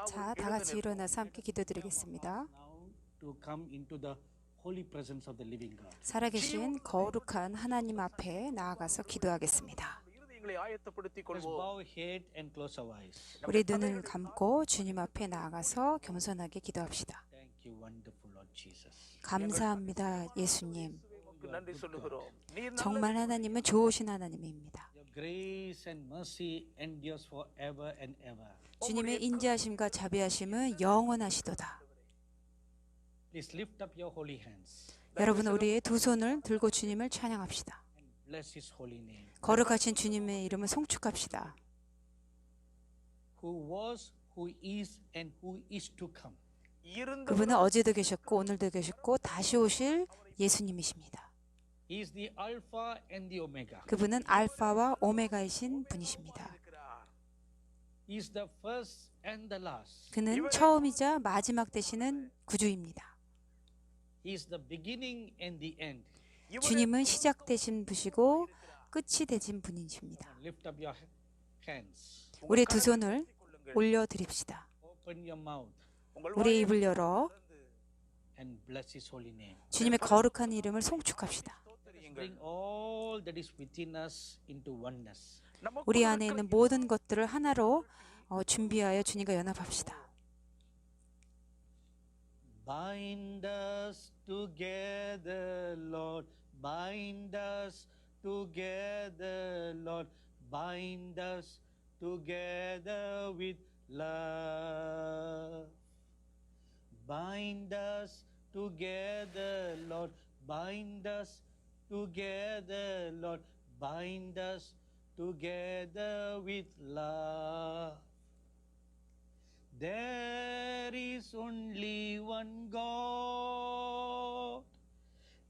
자, 다 같이 일어나서 함께 기도드리겠습니다. 살아계신 거룩한 하나님 앞에 나아가서 기도하겠습니다. 우리 눈을 감고 주님 앞에 나아가서 겸손하게 기도합시다. 감사합니다, 예수님. 정말 하나님은 좋으신 하나님입니다. 주님의 인자하심과 자비하심은 영원하시도다. 여러분, 우리의 두 손을 들고 주님을 찬양합시다. 거룩하신 주님의 이름을 송축합시다. 그분은 어제도 계셨고 오늘도 계셨고 다시 오실 예수님이십니다. 그분은 알파와 오메가이신 분이십니다. 그는 처음이자 마지막 되시는 구주입니다. 주님은 시작 되신 분이시고 끝이 되신 분이십니다. 우리 두 손을 올려드립시다. 우리의 입을 열어 주님의 거룩한 이름을 송축합시다. 우리 안에 있는 모든 것들을 하나로 준비하여 주님과 연합합시다. Bind us together, Lord. Bind us together, Lord. Bind us together with love. Bind us together, Lord. Bind us together, Lord. Bind us together with love. There is only one God.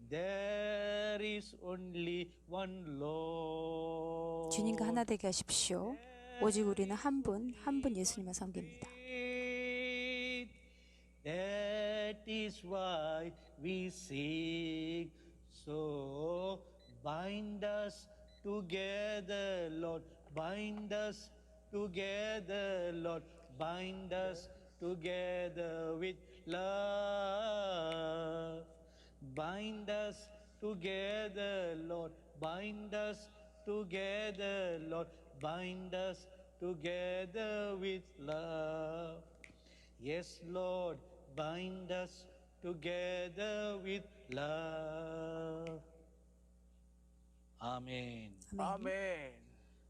There is only one Lord. 주님과 하나 되게 하십시오. 오직 우리는 한 분 예수님을 섬깁니다. That is why we sing. So bind us together, Lord. Bind us together, Lord. Bind us together with love. Bind us together, Lord. Bind us together, Lord. Bind us together with love. Yes, Lord, bind us together with love. Amen. 아멘.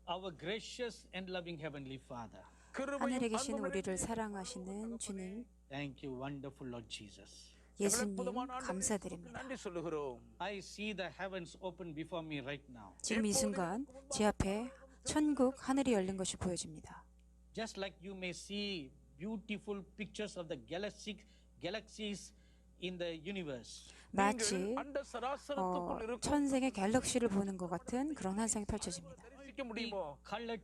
Our gracious and loving Heavenly Father. 하늘에 계신 우리를 사랑하시는 주님, Thank you, wonderful Lord Jesus. 예수님 감사드립니다. I see the heavens open before me right now. 지금 이 순간 제 앞에 천국 하늘이 열린 것이 보여집니다. Just like you may see beautiful pictures of the galaxies in the universe. 마치 천생의 갤럭시를 보는 것 같은 그런 환상이 펼쳐집니다. We colored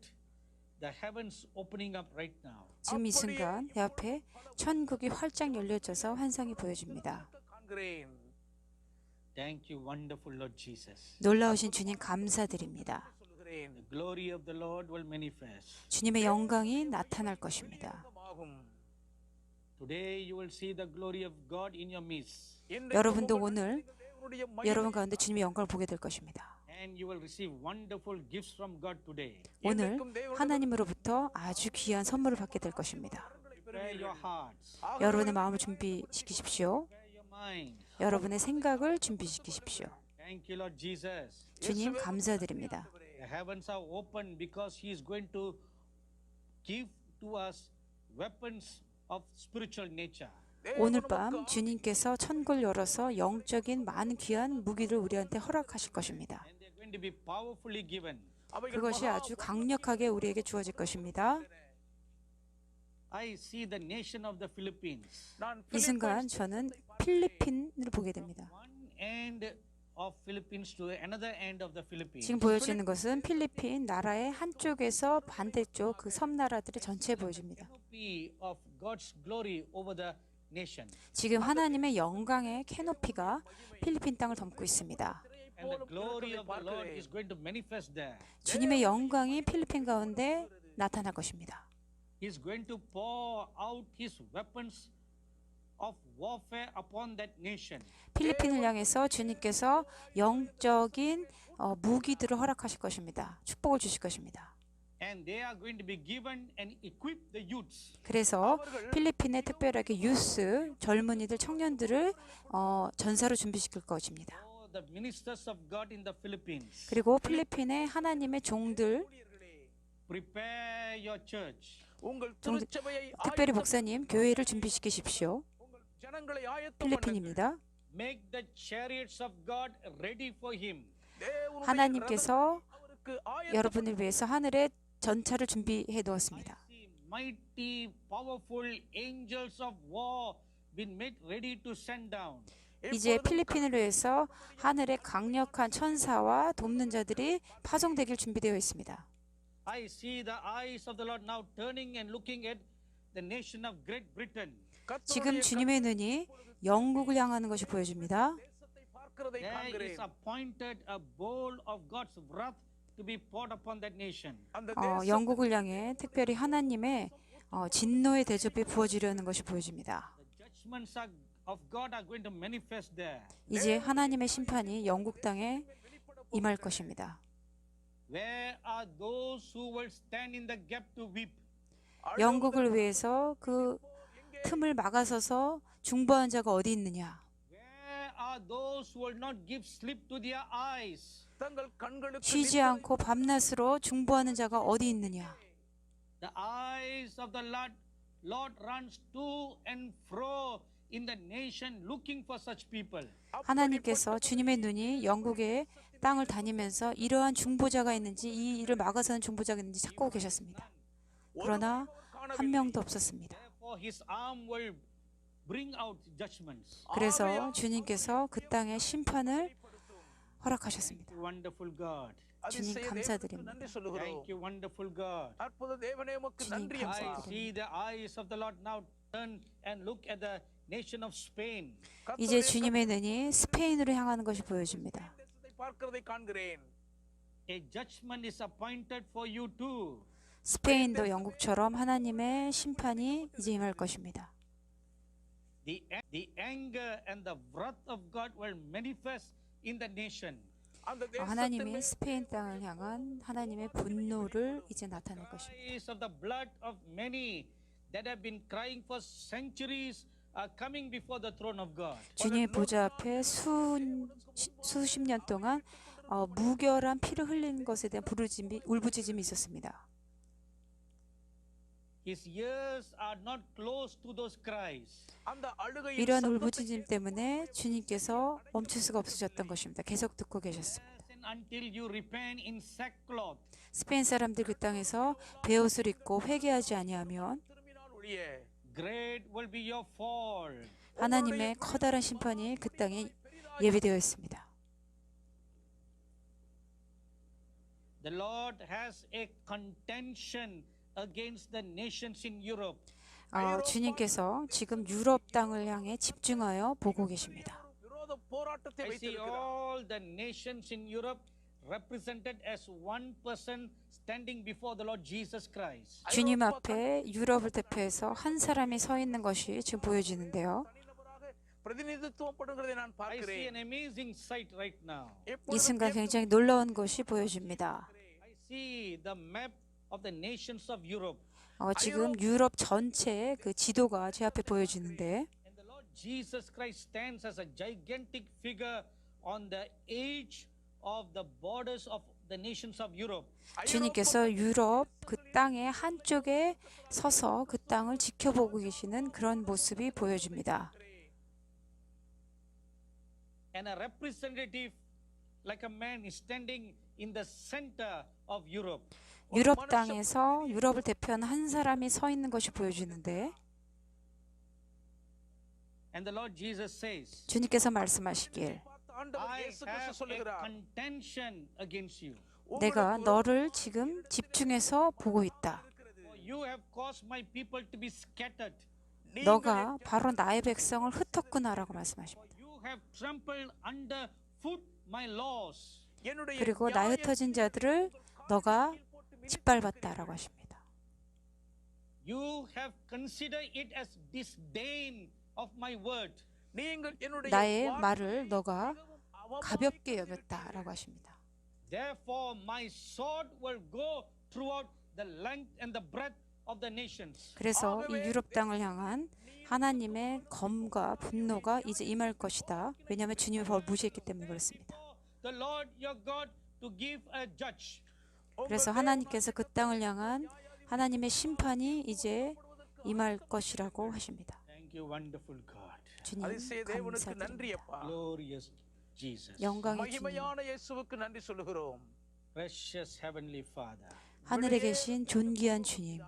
the heavens opening up right now. 지금 이 순간 내 앞에 천국이 활짝 열려져서 환상이 보여집니다. Thank you, wonderful Lord Jesus. 놀라우신 주님 감사드립니다. The glory of the Lord will manifest. 주님의 영광이 나타날 것입니다. Today you will see the glory of God in your midst. 여러분도 오늘 여러분 가운데 주님의 영광을 보게 될 것입니다. And you will receive wonderful gifts from God today. 오늘 하나님으로부터 아주 귀한 선물을 받게 될 것입니다. Prepare your hearts. 여러분의 마음을 준비시키십시오. Prepare your mind. 여러분의 생각을 준비시키십시오. Thank you, Lord Jesus. 주님 감사드립니다. The heavens are open because He is going to give to us weapons of spiritual nature. 오늘 밤 주님께서 천국을 열어서 영적인 많은 귀한 무기를 우리한테 허락하실 것입니다. And they're going to be powerfully given. 그것이 아주 강력하게 우리에게 주어질 것입니다. I see the nation of the Philippines. 이 순간 저는 필리핀을 보게 됩니다. One end of Philippines to another end of the Philippines. 지금 보여지는 것은 필리핀 나라의 한쪽에서 반대쪽 그 섬나라들의 전체 보여집니다. Canopy of God's glory over the nation. 지금 하나님의 영광의 캐노피가 필리핀 땅을 덮고 있습니다. And the glory of the Lord is going to manifest there. 주님의 영광이 필리핀 가운데 나타날 것입니다. He's going to pour out his weapons of warfare upon that nation. 필리핀을 향해서 주님께서 영적인 무기들을 허락하실 것입니다. 축복을 주실 것입니다. And they are going to be given and equip the youths. 그래서 필리핀에 특별하게 유스, 젊은이들, 청년들을 전사로 준비시킬 것입니다. Oh, the ministers of God in the Philippines. 그리고 필리핀의 하나님의 종들, Prepare your church. 특별히 목사님, 교회를 준비시키십시오. 필리핀입니다. Make the chariots of God ready for him. 하나님께서 여러분을 위해서 하늘에 전차를 준비해 두었습니다. I see mighty, powerful angels of war been made ready to send down. 이제 필리핀을 위해서 하늘에 강력한 천사와 돕는 자들이 파송되길 준비되어 있습니다. I see the eyes of the Lord now turning and looking at the nation of Great Britain. 지금 주님의 눈이 영국을 향하는 것이 보여집니다. There is appointed a bowl of God's wrath to be poured upon that nation. 영국을 향해 특별히 하나님의 진노의 대접이 부어지려는 것이 보여집니다. The judgments of God are going to manifest there. 이제 하나님의 심판이 영국 땅에 임할 것입니다. Where are those who will stand in the gap to weep? 영국을 위해서 그 틈을 막아서서 중보한 자가 어디 있느냐? Where are those who will not give sleep to their eyes? 쉬지 않고 밤낮으로 중보하는 자가 어디 있느냐? The eyes of the Lord runs to and fro in the nation looking for such people. 하나님께서 주님의 눈이 영국의 땅을 다니면서 이러한 중보자가 있는지, 이 일을 막아서는 중보자가 있는지 찾고 계셨습니다. 그러나 한 명도 없었습니다. Therefore his arm will bring out judgments. 그래서 주님께서 그 땅에 심판을 허락하셨습니다. Wonderful God. 주님 감사드립니다. Thank you, wonderful God. 주님 I 감사드립니다. see the eyes of the Lord now turn and look at the nation of Spain. 이제 주님의 눈이 스페인으로 향하는 것이 보여집니다. A judgment is appointed for you too. 스페인도 영국처럼 하나님의 심판이 이제 임할 것입니다. The anger and the wrath of God will manifest in the nation. 하나님이 스페인 땅을 향한 하나님의 분노를 이제 나타낼 것입니다. Eyes of the blood of many that have been crying for centuries are coming before the throne of God. 주님의 보좌 앞에 수십 년 동안 무결한 피를 흘린 것에 대한 울부짖음이 있었습니다. His ears are not close to those cries. 이러한 울부짖음 때문에 주님께서 멈출 수가 없으셨던 것입니다. 계속 듣고 계셨습니다. Until you repent in sackcloth. 스페인 사람들 그 땅에서 베옷을 입고 회개하지 아니하면 Great will be your fall. 하나님의 커다란 심판이 그 땅에 예비되어 있습니다. The Lord has a contention against the nations in Europe. 주님께서 지금 유럽 땅을 향해 집중하여 보고 계십니다. I see all the nations in Europe represented as one person standing before the Lord Jesus Christ. 주님 앞에 유럽을 대표해서 한 사람이 서 있는 것이 지금 보여지는데요. I see an amazing sight right now. 이 순간 굉장히 놀라운 것이 보여집니다. I see the map of the nations of Europe. 지금 유럽 전체의 그 지도가 제 앞에 보여지는데 And the Lord Jesus Christ stands as a gigantic figure on the edge of the borders of the nations of Europe. 주님께서 유럽 그 땅의 한쪽에 서서 그 땅을 지켜보고 계시는 그런 모습이 보여집니다. And a representative like a man is standing in the center of Europe. 유럽 땅에서 유럽을 대표하는 한 사람이 서 있는 것이 보여지는데 And the Lord Jesus says, 주님께서 말씀하시길 I have a contention against you. 내가 너를 지금 집중해서 보고 있다. For you have caused my people to be scattered. 너가 바로 나의 백성을 흩었구나라고 말씀하십니다. For you have trampled under foot my laws. 그리고 나의 흩어진 자들을 너가 짓밟았다라고 하십니다. You have considered it as disdain of my word. நீங்கள் என்னுடைய 나의 வார்த்தையை 말을 너가 மிகவும் அவமானப்படுத்தி 가볍게 여겼다라고 하십니다. Therefore, my sword will go throughout the length and the breadth of the nations. 그래서 이 유럽 땅을 향한 하나님의 검과 분노가 이제 임할 것이다. 왜냐하면 주님의 법을 무시했기 때문에 그렇습니다. The Lord your God to give a judge. 그래서 하나님께서 그 땅을 향한 하나님의 심판이 이제 임할 것이라고 하십니다. Thank you, wonderful God. 주님 அதிசய தேவனுக்கு நன்றி 감사드립니다. அப்பா. Glorious Jesus. 영광의 주님, மகிமையான இயேசுவுக்கு நன்றி சொல்லுகிறோம். Precious Heavenly Father. 하늘에 계신 존귀한 주님,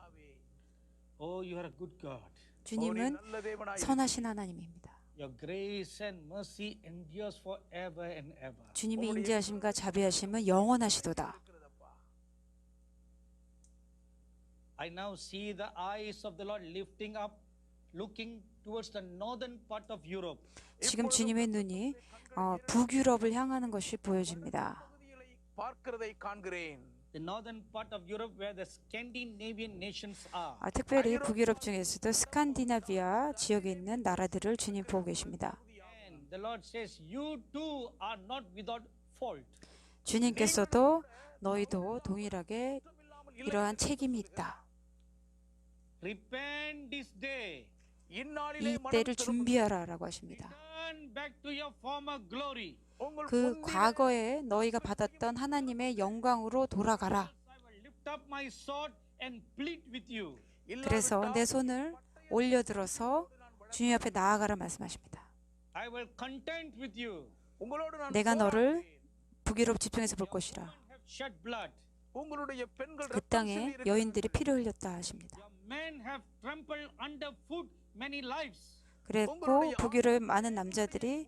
Oh, you are a good God. 주님은 நல்ல தேவனாய் 선하신 하나님입니다. Your grace and mercy endures forever and ever. 주님의 인자하심과 자비하심은 영원하시도다. இருக்கிறதப்பா. I now see the eyes of the Lord lifting up, looking towards the northern part of Europe. 지금 주님의 눈이 북유럽을 향하는 것이 보여집니다. பகுதிகளை பார்க்கிறதை காண்கிறேன். The northern part of Europe where the Scandinavian nations are. 특별히 북유럽 중에서도 스칸디나비아 지역에 있는 나라들을 주님 보고 계십니다. And the Lord says, you too are not without fault. 주님께서도 너희도 동일하게 이러한 책임이 있다. Repent this day. இந்நாளிலே 이 மனம் 때를 திரும்புங்கள். 준비하라라고 하십니다. Turn back to your former glory. உங்கள் 그 முந்தின 과거에 너희가 받았던 하나님의 영광으로 돌아가라. I will lift up my sword and plead with you. 그래서 내 손을 올려들어서 주님 앞에 나아가라 말씀하십니다. I will contend with you. உங்களோடு நான் 내가 너를 போராடுவேன். 북유럽 집중해서 볼 것이라. Have shed blood. உங்களுடைய பெண்கள் 그 ரத்தம் 땅에 சிந்தி 여인들이 피를 흘렸다 하십니다. Your men have trampled underfoot many lives. 그랬고 북유럽의 많은 남자들이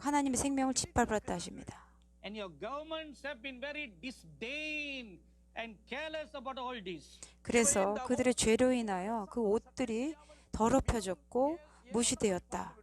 하나님의 생명을 짓밟았다 하십니다. And your governments have been very disdain and careless about all this. 그래서 그들의 죄로 인하여 그 옷들이 더럽혀졌고 무시되었다.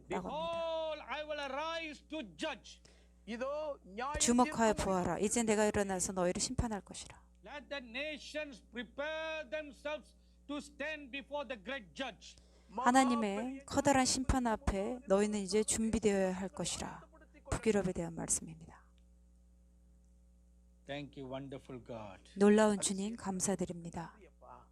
라고 합니다. Behold, I will arise to judge. இதோ நியாயம் 주목하여 தீர்க்கும் 보아라. 이제 내가 일어나서 너희를 심판할 것이라. Let the nations prepare themselves to stand before the great judge. 하나님의 커다란 심판 앞에 너희는 이제 준비되어야 할 것이라. 북유럽에 대한 말씀입니다. Thank you, wonderful God. 놀라운 주님 감사드립니다. அப்பா.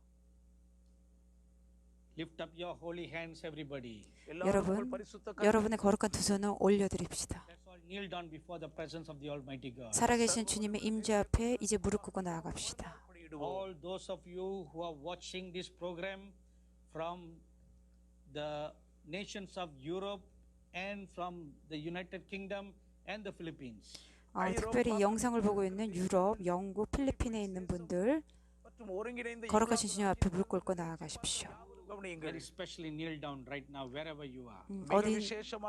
Lift up your holy hands, everybody. எல்லாரும் 여러분, உங்கள் பரிசுத்த 여러분의 거룩한 두 손을 올려드립시다. Let's all kneel down before the presence of the Almighty God. 살아계신 주님의 임재 앞에 이제 무릎 꿇고 나아갑시다. கரங்களிடுவோம். All those of you who are watching this program from the nations of Europe and from the United Kingdom and the Philippines. 특별히 이 영상을 보고 있는 유럽, 영국, 필리핀에 있는 분들 மற்றும் ஒருங்கிணைந்த 거룩하신 주님 앞에 무릎 꿇고 나아가십시오. கவனியுங்கள். Very especially kneel down right now wherever you are. 어디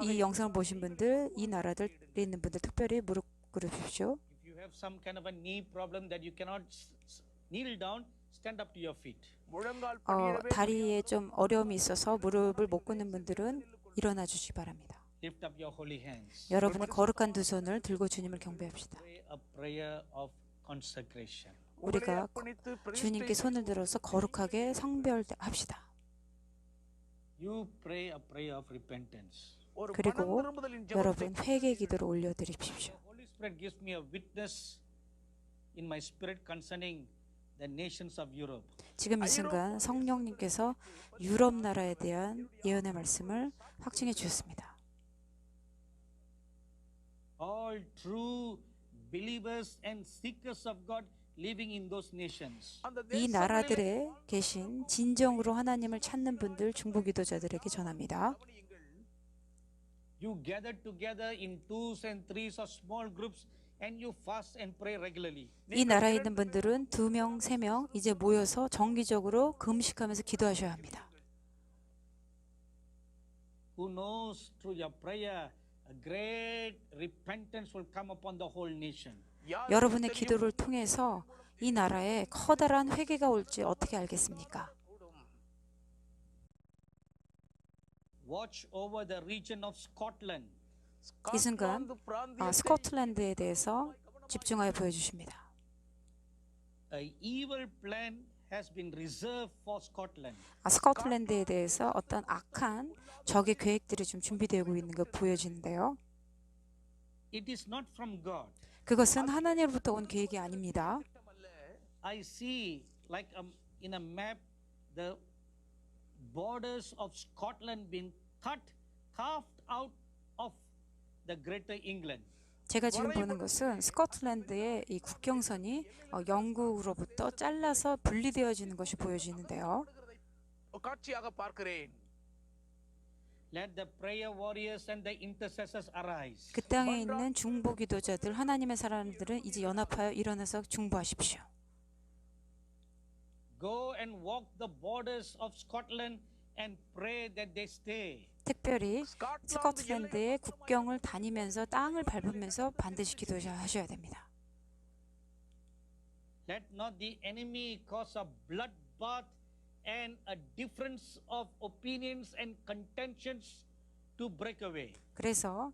이 영상을 보신 분들, 이 나라들에 있는 분들 특별히 무릎 꿇으십시오. If you have some kind of a knee problem that you cannot kneel down, stand up to your feet. முழங்கால் படியிடவே 다리에 좀 어려움이 있어서 무릎을 못 꿇는 분들은 일어나 주시기 바랍니다. Lift up your holy hands. 여러분의 거룩한 두 손을 들고 주님을 경배합시다. Pray a prayer of consecration. 우리가 அர்ப்பணித்து 주님께 손을 들어서 거룩하게 성별합시다. You pray a prayer of repentance. ஒரு 그리고 மனம் திரும்புதலின் ஜெபத்தை 여러분 회개 기도를 올려드리십시오. The Holy Spirit gives me a witness in my spirit concerning the nations of Europe. 지금 이 순간 성령님께서 유럽 나라에 대한 예언의 말씀을 확증해 주셨습니다. All true believers and seekers of God living in those nations. அந்த 이 தேசங்களிலே 나라들에 계신 진정으로 하나님을 찾는 분들 중보 기도자들에게 전합니다. You gather together in twos and threes or small groups and you fast and pray regularly. 이 나라에 있는 분들은 2명, 3명 이제 모여서 정기적으로 금식하면서 기도하셔야 합니다. Who knows through your prayer a great repentance will come upon the whole nation. யார் 여러분의 기도를 통해서 이 나라에 커다란 회개가 올지 어떻게 알겠습니까? Watch over the region of Scotland. 이 순간 ஸ்காட்லாந்து பிராந்தியத்தை 스코틀랜드에 대해서 집중하여 보여주십니다. A evil plan has been reserved for Scotland. 스코틀랜드에 대해서 어떤 악한 적의 계획들이 좀 준비되고 있는 거 보여지는데요. It is not from God. 그것은 하나님으로부터 온 계획이 아닙니다. I see, like in a map, the borders of Scotland being carved out of the Greater England. 제가 지금 보는 것은 스코틀랜드의 이 국경선이 영국으로부터 잘라서 분리되어지는 것이 보여지는데요. காட்சியாக பார்க்கிறேன். Let the prayer warriors and the intercessors arise. 그 땅에 있는 중보 기도자들, 하나님의 사람들은 이제 연합하여 일어나서 중보하십시오. Go and walk the borders of Scotland and pray that they stay. 특별히 스코틀랜드의 국경을 다니면서 땅을 밟으면서 반드시 기도하셔야 됩니다. Let not the enemy cause a bloodbath and a difference of opinions and contentions to break away. 그래서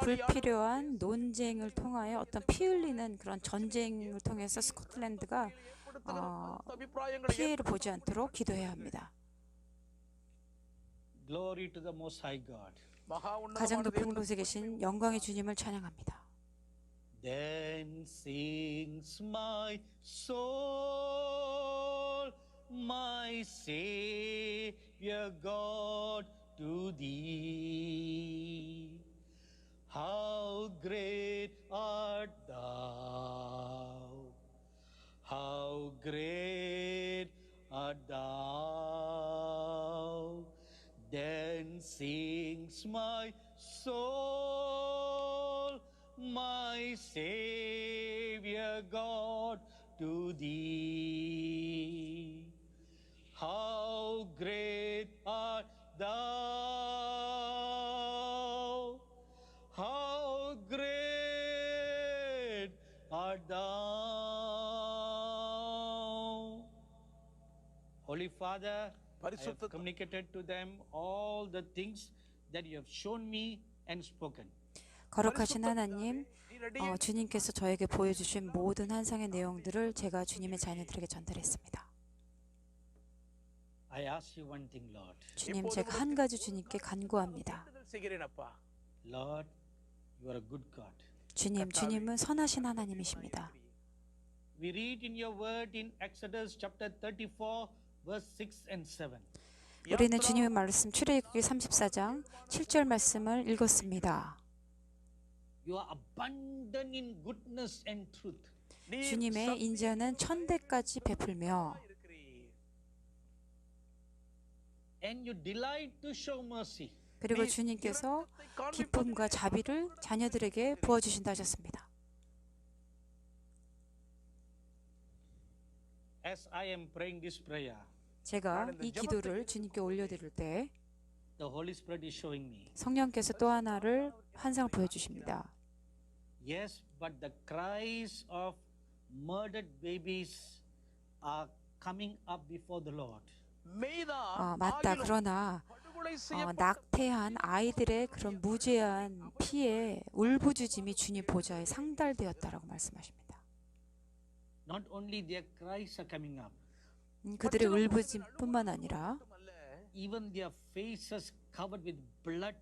불필요한 논쟁을 통하여 어떤 피 흘리는 그런 전쟁을 통해서 스코틀랜드가 피해를 보지 않도록 기도해야 합니다. Glory to the Most High God. 가장 높은 곳에 계신 영광의 주님을 찬양합니다. Then sings my soul, my Savior God, to thee. How great art thou! How great art thou! Then sings my soul, my Savior God, to thee. How great art thou! How great art thou! Holy Father, I have communicated to them all the things that you have shown me and spoken. 거룩하신 하나님, 주님께서 저에게 보여주신 모든 환상의 내용들을 제가 주님의 자녀들에게 전달했습니다. I ask you one thing, Lord. 주님, 제가 한 가지 주님께 간구합니다. Lord, you are a good God. 주님은 선하신 하나님이십니다. We read in your word in Exodus chapter 34, verse 6 and 7. 우리는 주님의 말씀 출애굽기 34장 7절 말씀을 읽었습니다. You are abundant in goodness and truth. 주님의 인자는 천대까지 베풀며 And you delight to show mercy. 그리고 주님께서 기쁨과 자비를 자녀들에게 부어주신다 하셨습니다. As I am praying this prayer, 제가 이 기도를 주님께 올려드릴 때 the Holy Spirit is showing me. 성령께서 또 하나를 환상을 보여주십니다. Yes, but the cries of murdered babies are coming up before the Lord. 맞다. 그러나 낙태한 아이들의 그런 무죄한 피해 울부짖음이 주님 보좌에 상달되었다라고 말씀하십니다. Not only their cries are coming up, 그들의 울부짖음뿐만 아니라 even their faces covered with blood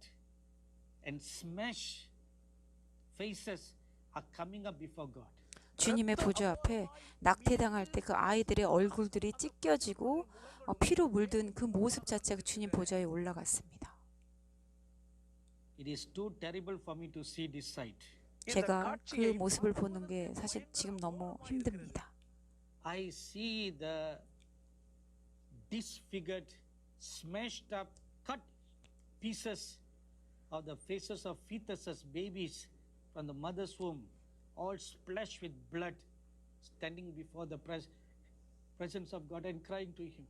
and smashed faces are coming up before God. 주님의 보좌 앞에 낙태당할 때 그 아이들의 얼굴들이 찢겨지고 피로 물든 그 모습 자체가 주님 보좌에 올라갔습니다. It is too terrible for me to see this sight. 제가 그 모습을 보는 게 사실 지금 너무 힘듭니다. I see the disfigured, smashed up, cut pieces of the faces of fetuses, babies from the mother's womb, all splashed with blood, standing before the presence of God and crying to Him.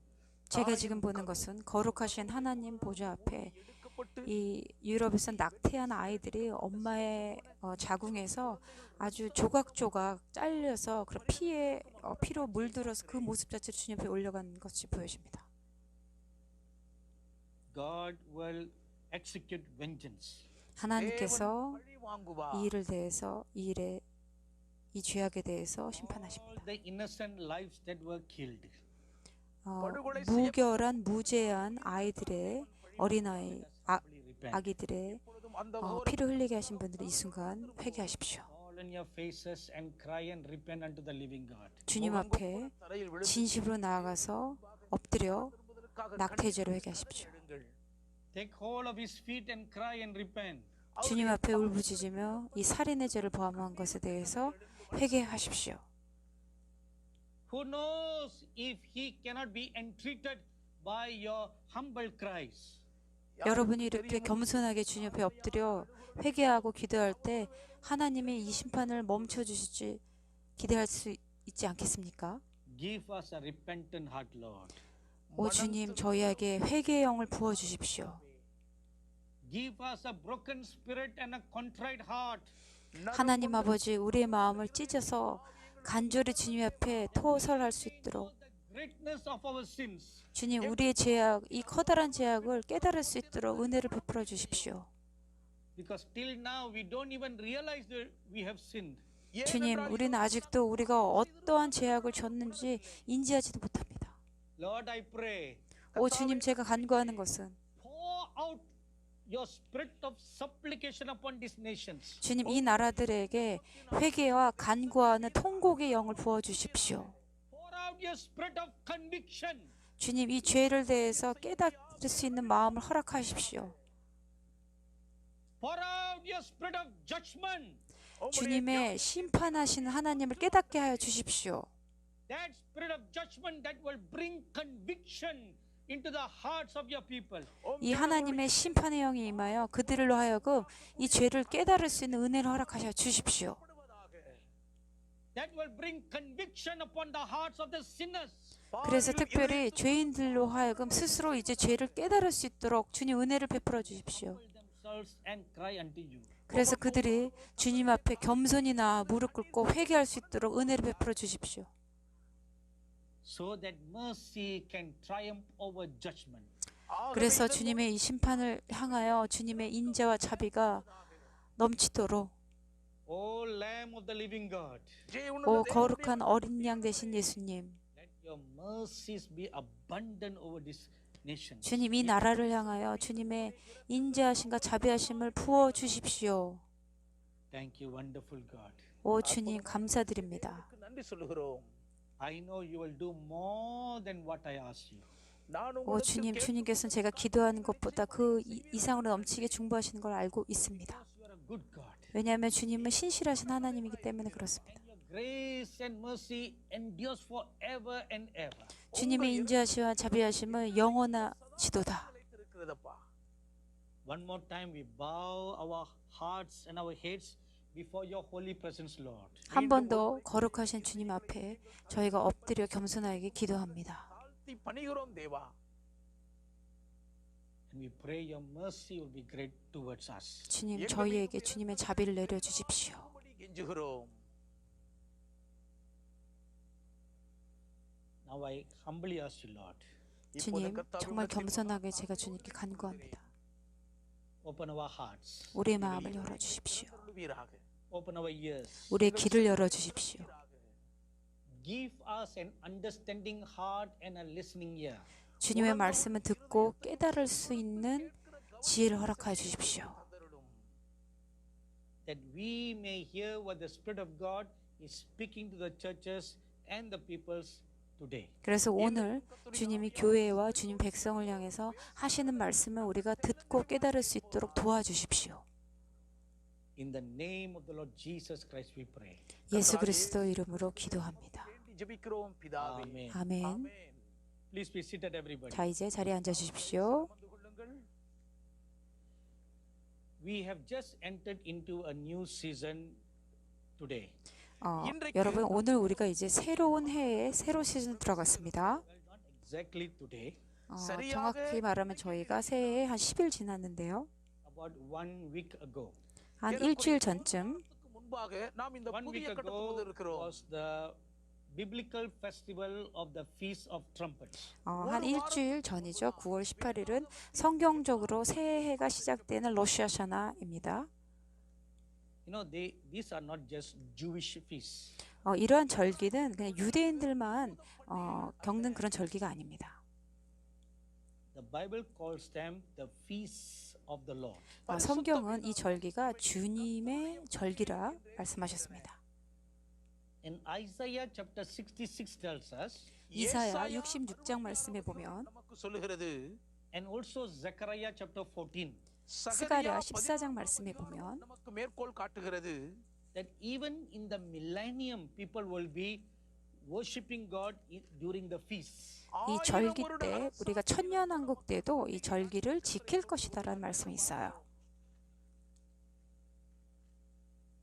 제가 지금 보는 것은 거룩하신 하나님 보좌 앞에 이 유럽에서 낙태한 아이들이 엄마의 자궁에서 아주 조각조각 잘려서 그런 피로 물들어서 그 모습 자체를 주님 앞에 올려간 것이 보여집니다. God will execute vengeance. 하나님께서 이 일을 대해서 이 죄악에 대해서 심판하십니다. All the innocent lives that were killed. 무결한 무죄한 아이들의 어린아이 아기들의 இப்பொழுதும் அந்த 피를 흘리게 하신 분들이 이 순간 회개하십시오. Fall on your faces and cry and repent unto the living God. 주님 앞에 தரையில் விழுந்து 진심으로 나아가서 엎드려 திரும்புவதற்காக 낙태의 죄로 회개하십시오. கண்ணீர் Take hold of his feet and cry and repent. 주님 앞에 울부짖으며 이 살인의 죄를 범한 것에 대해서 회개하십시오. Who knows if he cannot be entreated by your humble cries? 여러분이 이렇게 겸손하게 주님 앞에 엎드려 회개하고 기도할 때 하나님이 이 심판을 멈춰 주실지 기대할 수 있지 않겠습니까? Give us a repentant heart, Lord. 오 주님, 저희에게 회개의 영을 부어 주십시오. Give us a broken spirit and a contrite heart. 하나님 아버지, 우리의 마음을 찢어서 간절히 주님 앞에 토설할 수 있도록 The greatness of our sins. 주님, 우리의 죄악, 이 커다란 죄악을 깨달을 수 있도록 은혜를 베풀어 주십시오. Because till now we don't even realize that we have sinned. 주님, 우리는 아직도 우리가 어떠한 죄악을 졌는지 인지하지도 못합니다. Lord, I pray, 오 주님, 제가 간구하는 것은 pour out your spirit of supplication upon these nations. 주님, 이 나라들에게 회개와 간구하는 통곡의 영을 부어 주십시오. Pour out your spirit of conviction. 주님, 이 죄를 대해서 깨달을 수 있는 마음을 허락하십시오. Pour out your spirit of judgment. 주님의 심판하시는 하나님을 깨닫게 하여 주십시오. That spirit of judgment that will bring conviction into the hearts of your people. 이 하나님의 심판의 영이 임하여 그들로 하여금 이 죄를 깨달을 수 있는 은혜를 허락하여 주십시오. That will bring conviction upon the hearts of the sinners. 그래서 특별히 죄인들로 하여금 스스로 이제 죄를 깨달을 수 있도록 주님 은혜를 베풀어 주십시오. Themselves and cry unto you. 그래서 그들이 주님 앞에 겸손히 나아 무릎 꿇고 회개할 수 있도록 은혜를 베풀어 주십시오. So that mercy can triumph over judgment. 그래서 주님의 이 심판을 향하여 주님의 인자와 자비가 넘치도록 O Lamb of the living God, 오 거룩한 어린 양 되신 예수님, let your mercies be abundant over this nation. 주님 이 나라를 향하여 주님의 인자하심과 자비하심을 부어 주십시오. Thank you, wonderful God. 오 주님 감사드립니다. நன்றி சொல்லுகிறோம். I know you will do more than what I ask you. நான் 오 주님, 주님께서는 제가 기도하는 것보다 그 이상으로 넘치게 중보하시는 걸 알고 있습니다. Because you are a good God. 왜냐하면 주님은 신실하신 하나님이기 때문에 그렇습니다. And your grace and mercy endures forever and ever. 주님의 인자하시와 자비하심은 영원하시도다. இருக்கிறதப்பா. One more time we bow our hearts and our heads before your holy presence, Lord. 한 번 더 거룩하신 주님 앞에 저희가 엎드려 겸손하게 기도합니다. தாழ்த்தி பணிகிறோம் தேவா. And we pray your mercy will be great towards us. 주님, 저희에게 주님의 자비를 내려 주십시오. உம்முடைய கெஞ்சுகிறோம். Now I humbly ask you, Lord, 주님, 정말 겸손하게 제가 주님께 간구합니다. open our hearts, 우리의 마음을 열어 주십시오. சொல்லுவீராக. open our ears, 우리의 귀를 열어 주십시오. give us an understanding heart and a listening ear. 주님의 말씀을 듣고 깨달을 수 있는 지혜를 허락하여 주십시오. That we may hear what the Spirit of God is speaking to the churches and the peoples today. 그래서 오늘 주님이 교회와 주님 백성을 향해서 하시는 말씀을 우리가 듣고 깨달을 수 있도록 도와주십시오. In the name of the Lord Jesus Christ we pray. 예수 그리스도 이름으로 기도합니다. ஜெபிக்கிறோம் பிதாவே. Amen. 아멘. ஆமென். Please be seated, everybody. 자, 이제 자리에 앉아 주십시오. அமர்ந்து கொள்ளுங்கள். We have just entered into a new season today. 여러분, 오늘 우리가 이제 새로운 해에 새로 시즌 들어갔습니다. Well, not exactly today. 정확히 말하면 저희가 새해 한 10일 지났는데요. About 1 week ago. 한 일주일 전쯤 그 முன்பாக நாம் இந்த 1 புதிய week கட்டத்தில் ago இருக்கிறோம். was the biblical festival of the Feast of Trumpets. 한 일주일 전이죠. 9월 18일은 성경적으로 새해가 시작되는 로시 하샤나입니다. these are not just Jewish feasts. 이러한 절기는 그냥 유대인들만 겪는 그런 절기가 아닙니다. The Bible calls them the feasts of the Lord. 성경은 이 절기가 주님의 절기라 말씀하셨습니다. In Isaiah chapter 66 tells us, 이사야 66장 말씀에 보면 நமக்கு சொல்லுகிறது and also Zechariah chapter 14, 스가랴 14장 말씀에 보면 நமக்கு மேற்கோள் காட்டுகிறது that even in the millennium, people will be worshiping God during the feasts. 이 절기 때 우리가 천년왕국 때도 이 절기를 지킬 것이다라는 말씀이 있어요.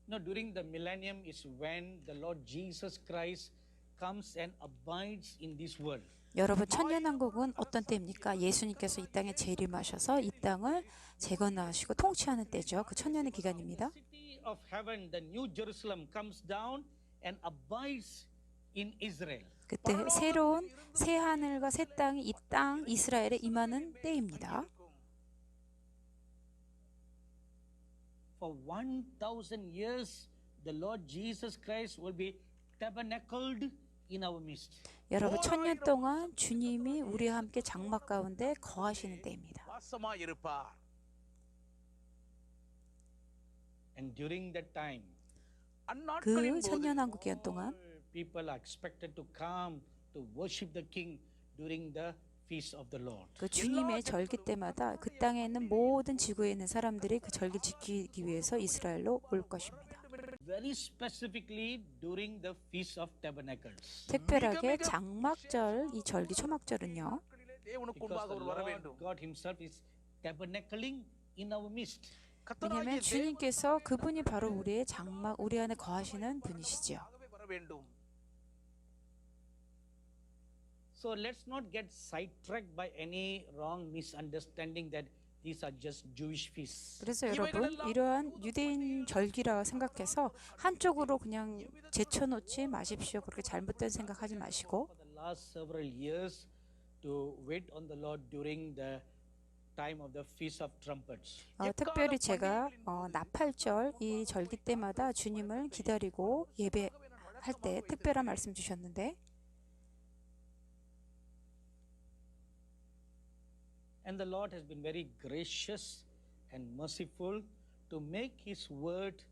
During the millennium is when the Lord Jesus Christ comes and abides in this world. 여러분 천년왕국은 어떤 때입니까? 예수님께서 이 땅에 재림하셔서 이 땅을 재건하시고 통치하는 때죠. 그 천년의 기간입니다. The city of heaven, the New Jerusalem, comes down and abides in Israel. 그때 새로운 새 하늘과 새 땅이 이 땅 이스라엘에 임하는 때입니다. For 1,000 years, the Lord Jesus Christ will be tabernacled in our midst. 여러분 천년 동안 주님이 우리와 함께 장막 가운데 거하시는 때입니다. வாசமாய் இருப்பார். And during that time, 그 천년왕국 기간 동안 people are expected to come to worship the King during the feast of the Lord. 그 주님의 절기 때마다 그 땅에 있는 모든 지구에 있는 사람들이 그 절기를 지키기 위해서 이스라엘로 올 것입니다. Very specifically during the feast of tabernacles. 특별하게 장막절 이 절기 초막절은요. தேவனுக்கு Because முன்பாக the அவர் வர Lord வேண்டும். God himself is tabernacling in our midst. 왜냐하면 주님께서 그분이 바로 우리의 장막 우리 안에 거하시는 분이시지요. வர வேண்டும். So let's not get sidetracked by any wrong misunderstanding that these are just Jewish feasts. 그래서 여러분 이러한 유대인 절기라 생각해서 한쪽으로 그냥 제쳐놓지 마십시오. 그렇게 잘못된 생각하지 마시고 For the last several years to wait on the Lord during the time of the Feast of Trumpets. 특별히 제가 나팔절 이 절기 때마다 주님을 기다리고 예배할 때 특별한 말씀 주셨는데 And the Lord has been very gracious and merciful to make His word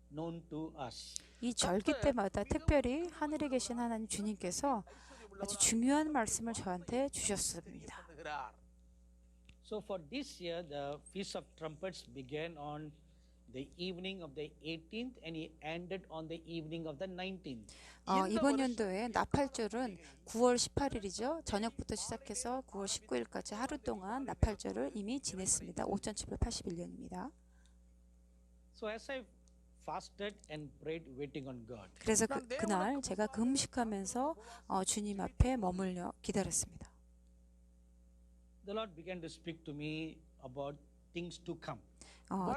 known to us. 이 절기 때마다 특별히 하늘에 계신 하나님 주님께서 아주 중요한 말씀을 저한테 주셨습니다. So for this year, the Feast of Trumpets began on the evening of the 18th and it ended on the evening of the 19th. 이번 연도에 나팔절은 9월 18일이죠. 저녁부터 시작해서 9월 19일까지 하루 동안 나팔절을 이미 지냈습니다. 5781년입니다. So as I fasted and prayed waiting on God, 그래서 그날 제가 금식하면서 주님 앞에 머물러 기다렸습니다. the Lord began to speak to me about things to come.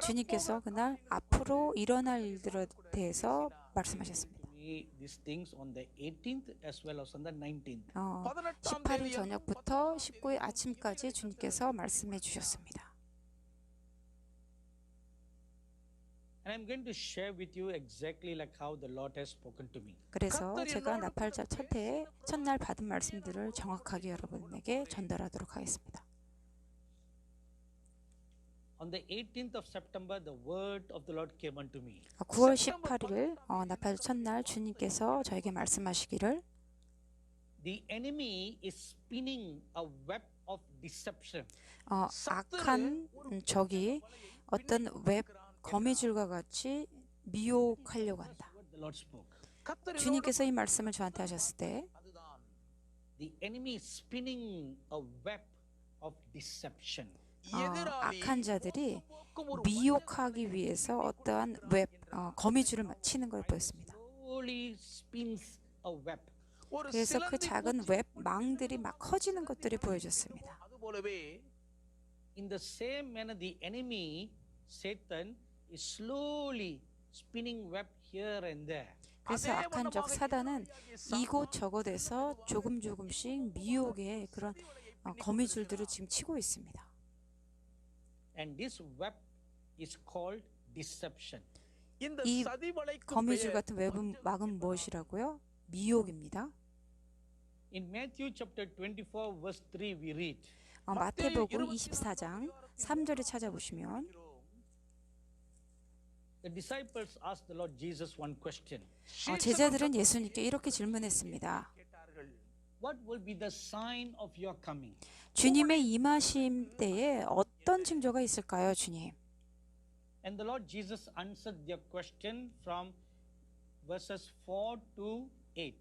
주님께서 그날 앞으로 일어날 일들에 대해서 말씀하셨습니다. To me these things on the 18th as well as on the 19th. 18일 저녁부터 19일 아침까지 주님께서 말씀해 주셨습니다. And I'm going to share with you exactly like how the Lord has spoken to me. 그래서 제가 나팔절 첫날 받은 말씀들을 정확하게 여러분에게 전달하도록 하겠습니다. On the 18th of September, the word of the Lord came unto me. 9월 18일 나팔절 첫날 주님께서 저에게 말씀하시기를 The enemy is spinning a web of deception. 악한 적이 어떤 웹 거미줄과 같이 미혹하려고 한다. What the Lord spoke. 주님께서 이 말씀을 저한테 하셨을 때 The enemy is spinning a web of deception. 악한 자들이 미혹하기 위해서 어떠한 웹 거미줄을 치는 걸 보였습니다. Slowly spins a web. 그래서 그 작은 웹 망들이 막 커지는 것들이 보여졌습니다. In the same manner, the enemy, Satan, is slowly spinning web here and there. 그래서 악한 적 사단은 이곳 저곳에서 조금씩 미혹의 그런 거미줄들을 지금 치고 있습니다. And this web is called deception. இந்த 이 சதிவலைக்கும் 거미줄 பெயர் 같은 외부막은 무엇이라고요? 미혹입니다. In Matthew chapter 24, verse 3, we read, 마태복음 24장 3절에 찾아보시면 the disciples asked the Lord Jesus one question. 제자들은 예수님께 이렇게 질문했습니다. What will be the sign of your coming? 주님의 임하심 때에 어떤 징조가 있을까요, 주님? And the Lord Jesus answered their question from verses 4 to 8.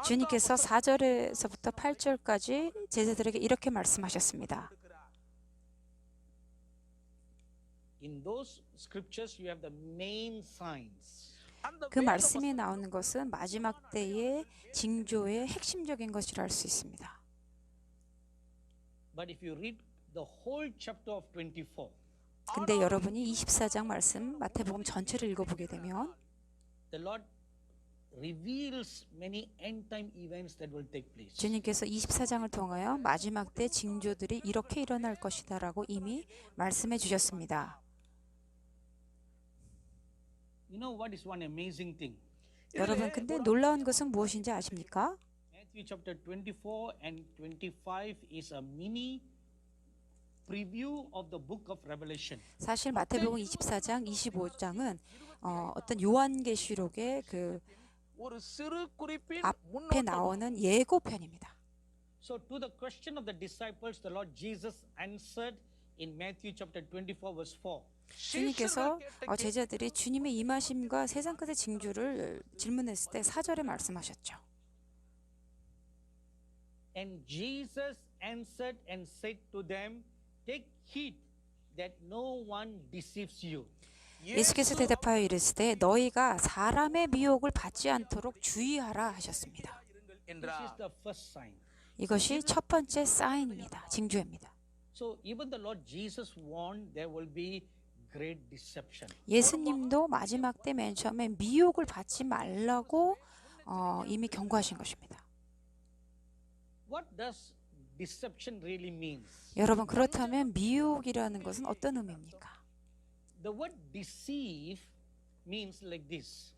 주님께서 4절에서부터 8절까지 제자들에게 이렇게 말씀하셨습니다. In those scriptures, you have the main signs. 그 말씀에 나오는 것은 마지막 때의 징조의 핵심적인 것이라 할 수 있습니다. But if you read the whole chapter of 24, 근데 여러분이 24장 말씀 마태복음 전체를 읽어보게 되면 the Lord reveals many end time events that will take place. 주님께서 24장을 통하여 마지막 때 징조들이 이렇게 일어날 것이다라고 이미 말씀해 주셨습니다. You know what is one amazing thing? 여러분, 근데 놀라운 것은 무엇인지 아십니까? Matthew chapter 24 and 25 is a mini preview of the book of Revelation. 사실 마태복음 24장, 25장은 어떤 요한계시록의 그 ஒரு சிறு குறிப்பின் 앞에 나오는 예고편입니다. So to the question of the disciples, the Lord Jesus answered in Matthew chapter 24 verse 4. 주님께서 제자들이 주님의 임하심과 세상 끝의 징조를 질문했을 때 4절에 말씀하셨죠. And Jesus answered and said to them, take heed that no one deceives you. 예수께서 대답하여 이르시되 너희가 사람의 미혹을 받지 않도록 주의하라 하셨습니다. This is the first sign. 이것이 첫 번째 사인입니다. 징조입니다. So even the Lord Jesus warned there will be great deception. 예수님도 마지막 때 맨 처음에 미혹을 받지 말라고 이미 경고하신 것입니다. What does deception really means? 여러분, 그렇다면 미혹이라는 것은 어떤 의미입니까? The word deceive means like this.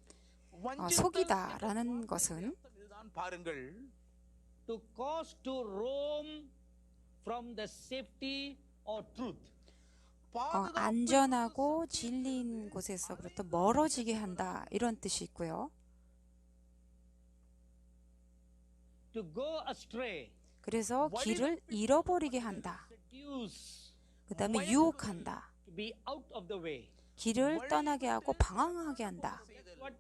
속이다라는 것은 இதுதான் பாருங்கள் To cause to roam from the safety or truth. 안전하고 진리인 곳에서부터 멀어지게 한다 이런 뜻이 있고요. To go astray. 그래서 길을 잃어버리게 한다. Seduce. 그 다음에 유혹한다. To be out of the way. 길을 떠나게 하고 방황하게 한다. That's what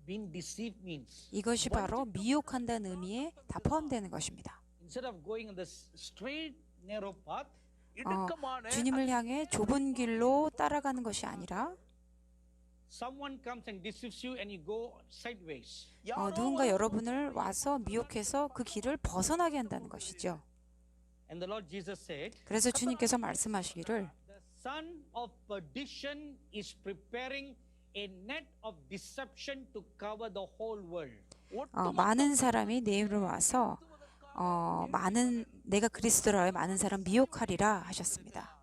being deceived means. 이것이 바로 미혹한다는 의미에 다 포함되는 것입니다. Instead of going on the straight narrow path, இடுக்கமான 주님을 향해 좁은 길로 따라가는 것이 아니라 someone comes and deceives you and you go sideways. 누군가 여러분을 와서 미혹해서 그 길을 벗어나게 한다는 것이죠. And the Lord Jesus said, 그래서 주님께서 말씀하시기를 the son of perdition is preparing a net of deception to cover the whole world. 많은 사람이 내 이름으로 와서 내가 그리스도라 많은 사람 미혹하리라 하셨습니다.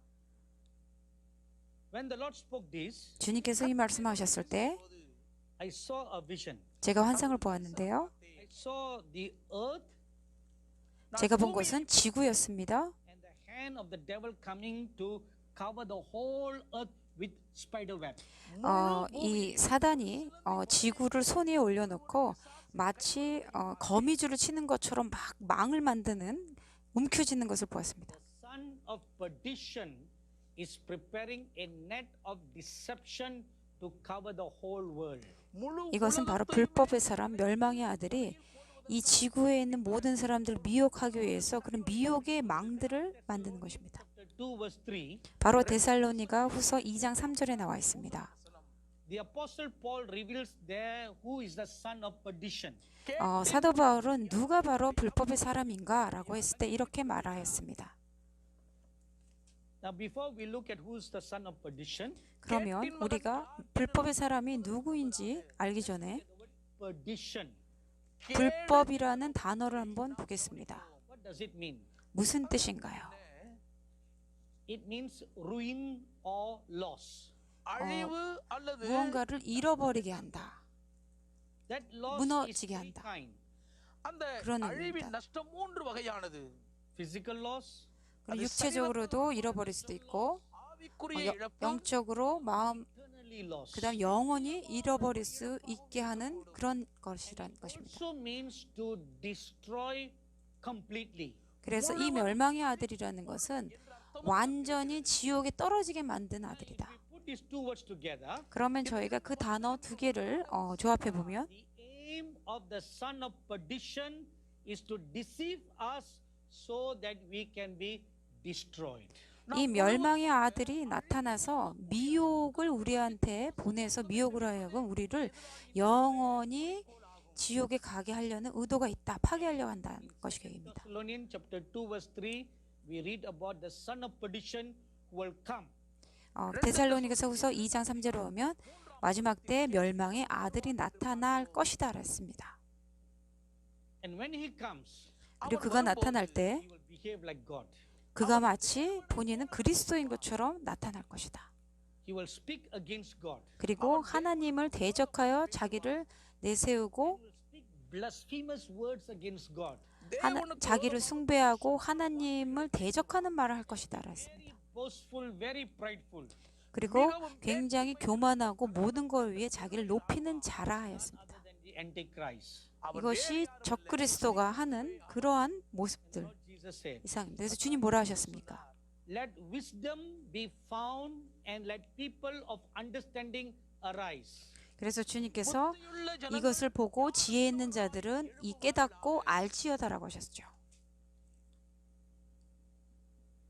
When the Lord spoke this, 주님께서 이 말씀하셨을 때 I saw a vision. 제가 환상을 보았는데요. I saw the earth 제가 본 것은 지구였습니다. and the hand of the devil coming to cover the whole earth with spider web. 이 사단이 지구를 손 위에 올려놓고 마치 거미줄을 치는 것처럼 막 망을 만드는 움켜쥐는 것을 보았습니다. The son of perdition is preparing a net of deception to cover the whole world. 이것은 바로 불법의 사람, 멸망의 아들이 이 지구에 있는 모든 사람들을 미혹하기 위해서 그런 미혹의 망들을 만드는 것입니다. Chapter 2 verse 3, 바로 데살로니가 후서 2장 3절에 나와 있습니다. the apostle Paul reveals there who is the son of perdition. 사도 바울은 누가 바로 불법의 사람인가 라고 했을 때 이렇게 말하였습니다. Now before we look at who is the son of perdition, 그러면 우리가 불법의 사람이 누구인지 알기 전에 perdition, 불법이라는 단어를 한번 보겠습니다. what does it mean? 무슨 뜻인가요? It means ruin or loss. அழிவு அல்லது 무언가를 잃어버리게 한다. That loss is 무너지게 three 한다. kind. அந்த 그런 அழிவின் 의미입니다. நஷ்டம் 3 வகையானது. Physical loss, 그리고 육체적으로도 잃어버릴 수도 있고 ஆவிக்குரிய இழப்பு, 영적으로 마음 eternally lost. 그다음 영원히 잃어버릴 수 있게 하는 그런 것이란 것입니다. Also means to destroy completely. 그래서 이 멸망의 아들이라는 것은 완전히 지옥에 떨어지게 만든 아들이다. If we put these two words together, 그러면 저희가 그 단어 두 개를 조합해 보면 the aim of the son of perdition is to deceive us so that we can be destroyed. 이 멸망의 아들이 나타나서 미혹을 우리한테 보내서 미혹으로 하여금 우리를 영원히 지옥에 가게 하려는 의도가 있다. 파괴하려고 한다는 것이 계획입니다. Thessalonians chapter 2 verse 3, we read about the son of perdition who will come. 데살로니가서후서 2장 3절에 보면 마지막 때 멸망의 아들이 나타날 것이다 그랬습니다. And when he comes, 그리고 그가 나타날 때 he will behave like God. 그가 마치 본인은 그리스도인 것처럼 나타날 것이다. He will speak against God. 그리고 하나님을 대적하여 자기를 내세우고 He will speak blasphemous words against God. 자기를 숭배하고 하나님을 대적하는 말을 할 것이다 그랬습니다. Very boastful, very prideful. 그리고 굉장히 교만하고 모든 걸 위해 자기를 높이는 자라 하였습니다. Other than the Antichrist. 이것이 적그리스도가 하는 그러한 모습들 Lord Jesus said, 이상입니다. 그래서 주님 뭐라 하셨습니까? let wisdom be found and let people of understanding arise. 그래서 주님께서 புத்தியுள்ள ஜனங்கள் 이것을 보고 지혜 있는 자들은 이 깨닫고 알지어다라고 하셨죠.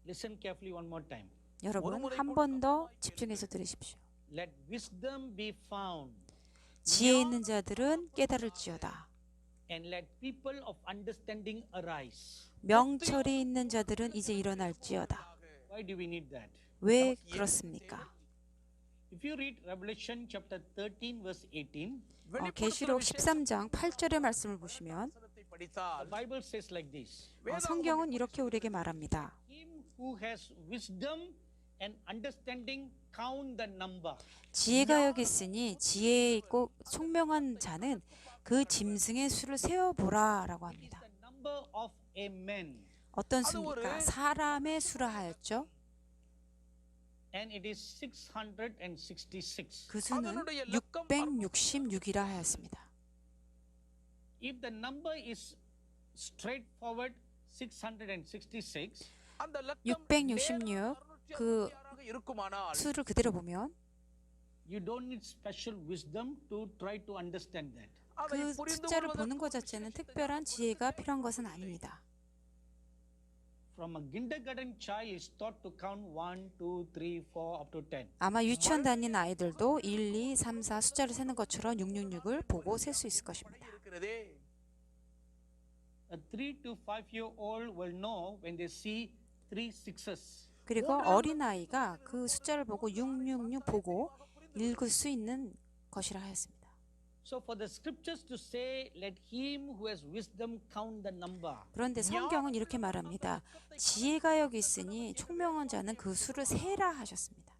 Listen carefully one more time. 여러분 한 번 더 집중해서 들으십시오. Let wisdom be found 지혜 있는 자들은 깨달을지어다. and let people of understanding arise. 명철이 있는 자들은 이제 일어날지어다. Why do we need that? 왜 그렇습니까? If you read Revelation chapter 13 verse 18, 계시록 13장 8절의 말씀을 보시면 வசனத்தை படித்தால் the Bible says like this. 성경은 이렇게 우리에게 말합니다. Him who has wisdom and understanding count the number. 지혜가 여기 있으니 지혜 있고 총명한 자는 그 짐승의 수를 세어보라라고 It is 합니다. the number of a man 어떤 수입니까? 사람의 수라 하였죠. and it is 666. 그 수는 666이라 하였습니다. If the number is straightforward 666, அந்த லக்கம் 666 그 666 இருக்குமானால் 수를 그대로 보면 you don't need special wisdom to try to understand that. அதை 그 புரிந்து 숫자를 கொள்வதற்கு 보는 것 자체는 특별한 지혜가 필요한 것은 아닙니다. From a kindergarten child is taught to count 1, 2, 3, 4 up to 10. 아마 유치원 다니는 아이들도 1, 2, 3, 4 숫자를 세는 것처럼 666을 보고 셀 수 있을 것입니다. இருக்கிறதே. A 3 to 5-year-old will know when they see 3 sixes. 그리고 어린아이가 그 숫자를 보고 666 보고 읽을 수 있는 것이라 하였습니다. So for the scriptures to say, let him who has wisdom count the number. 그런데 성경은 이렇게 말합니다. 지혜가 여기 있으니 총명한 자는 그 수를 세라 하셨습니다.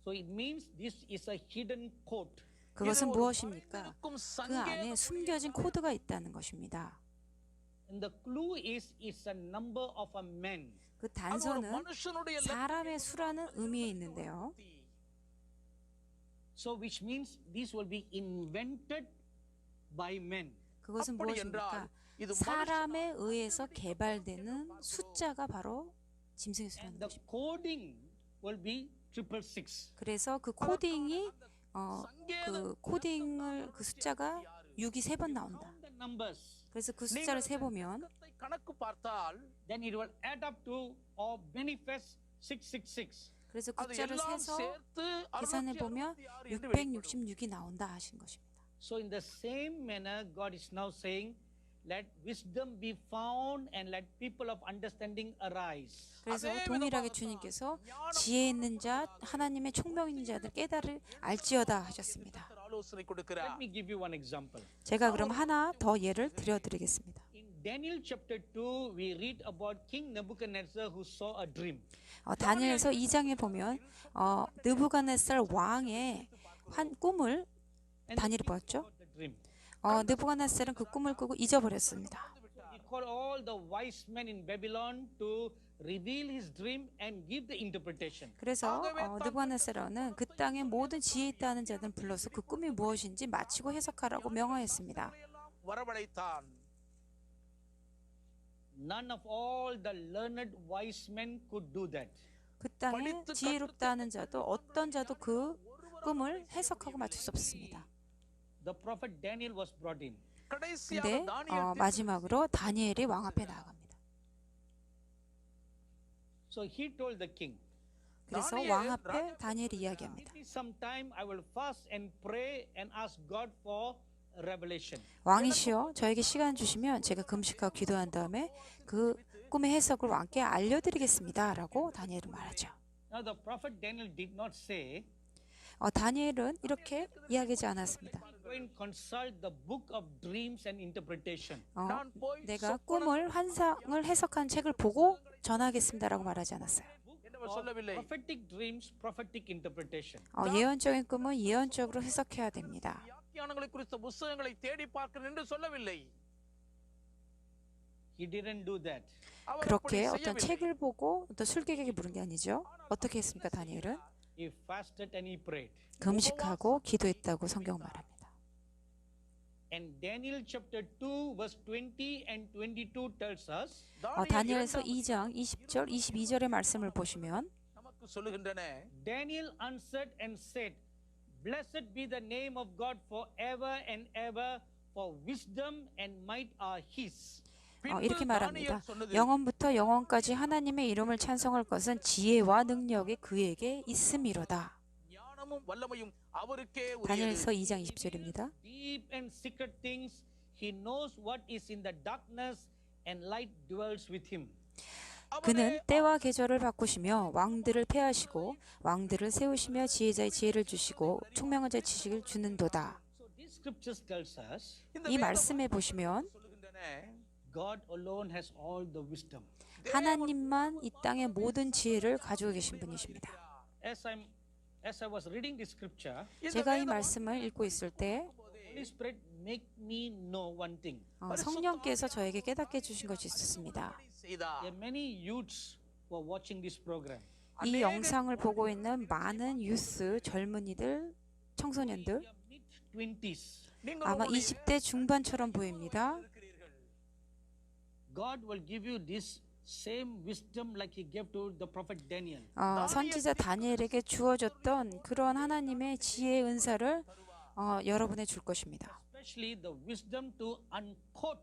So it means this is a hidden code. 그것은 무엇입니까? இருக்கும் 그 안에 숨겨진 코드가 있다는 것입니다. And the clue is it's a number of a man. 그 அது ஒரு 단서는 மனுஷனுடைய 사람의 수라는 의미에 있는데요. So which means these will be invented by men. 그것은 அப்படி 무엇입니까? என்றால் இது 사람에 의해서 개발되는 숫자가 바로 짐승의 수라는 And the 것입니다. coding will be 666. 그래서 그 코딩이 그 코딩을 그 숫자가 6이 3번 나온다. Count the numbers. 그래서 그 숫자를 세 보면 கணக்கு பார்த்தால் Then it will add up to or manifest 666. 그래서 그 அது 숫자를 எல்லாம் 세서 சேர்த்து 계산해 보면 666 என்று வெளிப்படும். 666이 나온다 하신 것입니다. So in the same manner, God is now saying, let wisdom be found and let people of understanding arise. 그래서 동일하게 주님께서 지혜 있는 자, 하나님의 총명 있는 자들 깨달을 알지어다 하셨습니다. ஆலோசனை Let கொடுக்கிறார். me give you one example. 제가 그럼 하나 더 예를 들어드리겠습니다. In Daniel chapter 2, we read about King Nebuchadnezzar who saw a dream. 다니엘서 2장에 보면 느부갓네살 왕의 꿈을 And 다니엘이 the king 보았죠. forgot the dream. 느부갓네살은 그 꿈을 꾸고 잊어버렸습니다. He called all the wise men in Babylon to reveal his dream and give the interpretation. 그래서 느부갓네살은 그 땅의 모든 지혜 있다는 자들 불러서 그 꿈이 무엇인지 마치고 해석하라고 명하였습니다. வரவழைத்தான். None of all the learned wise men could do that. 그 땅에 지혜롭다 하는 자도 어떤 자도 그 꿈을 해석하고 맞출 수 없습니다. The prophet Daniel was brought in. கடைசியாக 근데 தானியேல் 마지막으로 다니엘이 왕 앞에 나아갑니다. So he told the king, 그래서 왕 앞에 다니엘이 이야기합니다. "Give me some time. I will fast and pray and ask God for revelation." 왕이시여 저에게 시간 주시면 제가 금식하고 기도한 다음에 그 꿈의 해석을 왕께 알려드리겠습니다 라고 다니엘은 말하죠. Now the prophet Daniel did not say, 다니엘은 이렇게 이야기하지 않았습니다. "Go and consult the book of dreams and interpretation." நான் போய் 내가 꿈을 환상을 해석한 책을 보고 전하겠습니다라고 말하지 않았어요. என்று சொல்லவில்லை. Prophetic dreams, prophetic interpretation. 예언적인 꿈은 예언적으로 해석해야 됩니다. வியாக்கியானங்களை குறித்த புத்தகங்களை தேடி பார்க்கிறேன் என்று சொல்லவில்லை. He didn't do that. அவர் 그렇게 அப்படி 어떤 செய்யவில்லை. 책을 보고 어떤 술객에게 물은 게 아니죠. 어떻게 했습니까 다니엘은? He fasted and he prayed. 금식하고 기도했다고 성경 말합니다. And Daniel chapter 2 verse 20 and 22 tells us, 다니엘서 2장 20절 22절의 말씀을 보시면 நமக்கு சொல்லுகின்றன. Daniel answered and said, "Blessed be the name of God forever and ever, for wisdom and might are his." 이렇게 말합니다. 다니엘 சொன்னது, 영원부터 영원까지 하나님의 이름을 찬송할 것은 지혜와 능력이 그에게 있음이로다. ஞானமும் வல்லமையும் அவருக்கே உரியது. 다니엘서 2장 20절입니다. Deep and secret things, he knows what is in the darkness, and light dwells with him. 그는 때와 계절을 바꾸시며 왕들을 폐하시고 왕들을 세우시며 지혜자의 지혜를 주시고 총명한 자의 지식을 주는도다. So these scriptures tells us இந்த 이 வேதம் 말씀에 보시면 சொல்லுகின்றன. God alone has all the wisdom. 하나님만 이 땅의 모든 지혜를 가지고 계신 분이십니다. As I was reading this scripture, இந்த 제가 이 வேதம் 말씀을 읽고 있을 때 Holy Spirit make me know one thing. 성령께서 저에게 깨닫게 해주신 것이 있었습니다. செய்தார். There are many youths who are watching this program. 이 영상을 보고 있는 많은 유스, 젊은이들, 청소년들 They are mid-20s. நீங்கள் 아마 உங்களுடைய 20대 중반처럼 보입니다. God will give you this same wisdom like He gave to the prophet Daniel. 선지자 다니엘에게 주어졌던 그런 하나님의 지혜의 은사를 여러분에 줄 것입니다. Especially the wisdom to uncode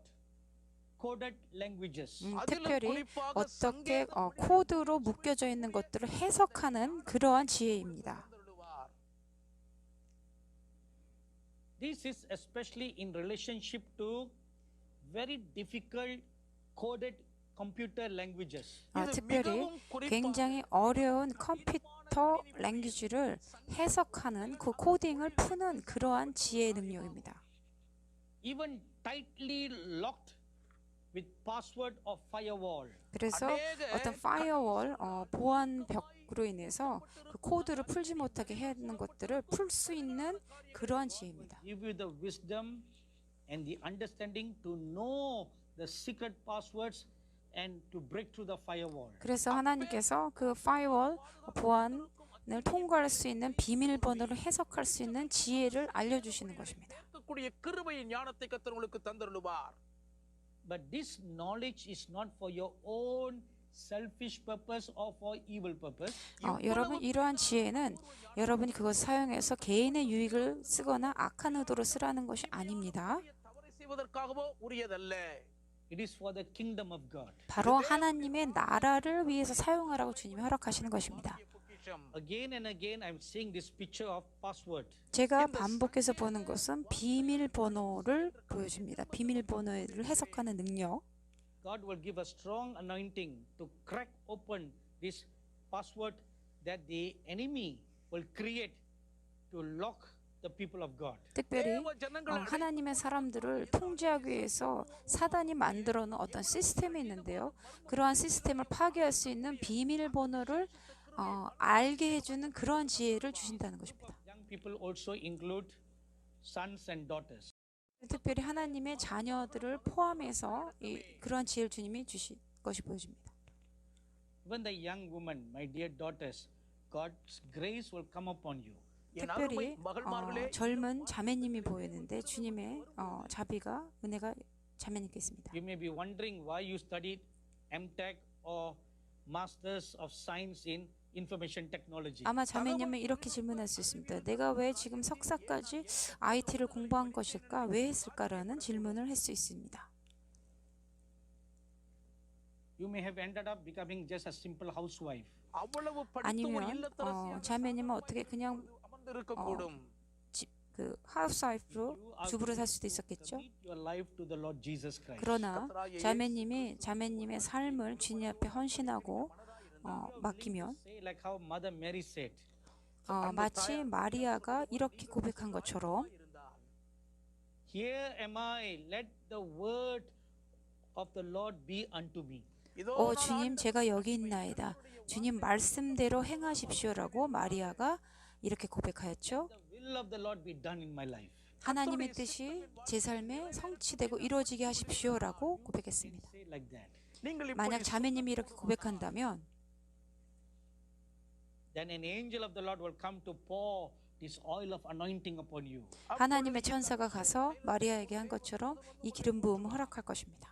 coded languages. 특별히 어떻게 코드로 묶여져 있는 것들을 해석하는 그러한 지혜입니다. This is especially in relationship to very difficult coded computer languages. 특별히 굉장히 어려운 컴퓨터 랭귀지를 해석하는 그 코딩을 푸는 그러한 지혜의 능력입니다. Even tightly locked with password of firewall. 그래서 어떤 파이어월 보안 벽으로 인해서 그 코드를 풀지 못하게 하는 것들을 풀 수 있는 그러한 지혜입니다. Give you the wisdom and the understanding to know the secret passwords and to break through the firewall. 그래서 하나님께서 그 파이어월 보안을 통과할 수 있는 비밀번호를 해석할 수 있는 지혜를 알려주시는 것입니다. கூடிய கிருபையின் ஞானத்தை கர்த்தர் உங்களுக்கு தந்தருளுவார். But this knowledge is not for your own selfish purpose or for evil purpose. 여러분 이러한 지혜는 여러분이 그것을 사용해서 개인의 유익을 쓰거나 악한 의도로 쓰라는 것이 아닙니다. தவறை செய்வதற்காகவோ உரியதல்ல. It is for the kingdom of God. 바로 하나님의 나라를 위해서 사용하라고 주님이 허락하시는 것입니다. Again and again I'm seeing this picture of password. 제가 반복해서 보는 것은 비밀번호를 보여줍니다. 비밀번호를 해석하는 능력. God will give a strong anointing to crack open this password that the enemy will create to lock the people of God. 특별히 தேவ ஜனங்கள் 하나님의 사람들을 통제하기 위해서 사단이 만들어 놓은 어떤 시스템이 있는데요. 그러한 시스템을 파괴할 수 있는 비밀번호를 알게 해주는 그러한 지혜를 주신다는 것입니다. Young people also include sons and daughters. 특별히 하나님의 자녀들을 포함해서 그러한 지혜를 주님이 주신 것이 보여집니다. Even the young woman, my dear daughters, God's grace will come upon you. என் அருமை 특별히 மகள்மார்களே 젊은 자매님이 보이는데 주님의 자비가 은혜가 자매님께 있습니다. You may be wondering why you studied MTech or Masters of Science in Information Technology. 아마 자매님은 이렇게 질문할 수 있습니다. 내가 왜 지금 석사까지 IT를 공부한 것일까? 왜 했을까라는 질문을 할 수 있습니다. You may have ended up becoming just a simple housewife. அவ்வளவு படித்த ஒரு 아니면 இல்லத்தரசியாக 자매님은 어떻게 그냥 அமர்ந்திருக்கக்கூடும். 그 하우스와이프로 주부로 살 수도 있었겠죠. Commit your life to the Lord Jesus Christ. 그러나 자매님의 삶을 주님 앞에 헌신하고 맡기면 Say like how Mother Mary said, 마치 마리아가 이렇게 고백한 것처럼 Here am I, let the word of the Lord be unto me. இதோ 주님 제가 여기 있나이다. 주님 말씀대로 행하십시오라고 마리아가 이렇게 고백하였죠. The will of the Lord be done in my life. 하나님의 뜻이 제 삶에 성취되고 이루어지게 하십시오라고 고백했습니다. Say like that. நீங்கள் 만약 இப்படி 자매님이 이렇게 고백한다면 Then an angel of the Lord will come to pour this oil of anointing upon you. 하나님의 천사가 가서 마리아에게 한 것처럼 이 기름 부음을 허락할 것입니다.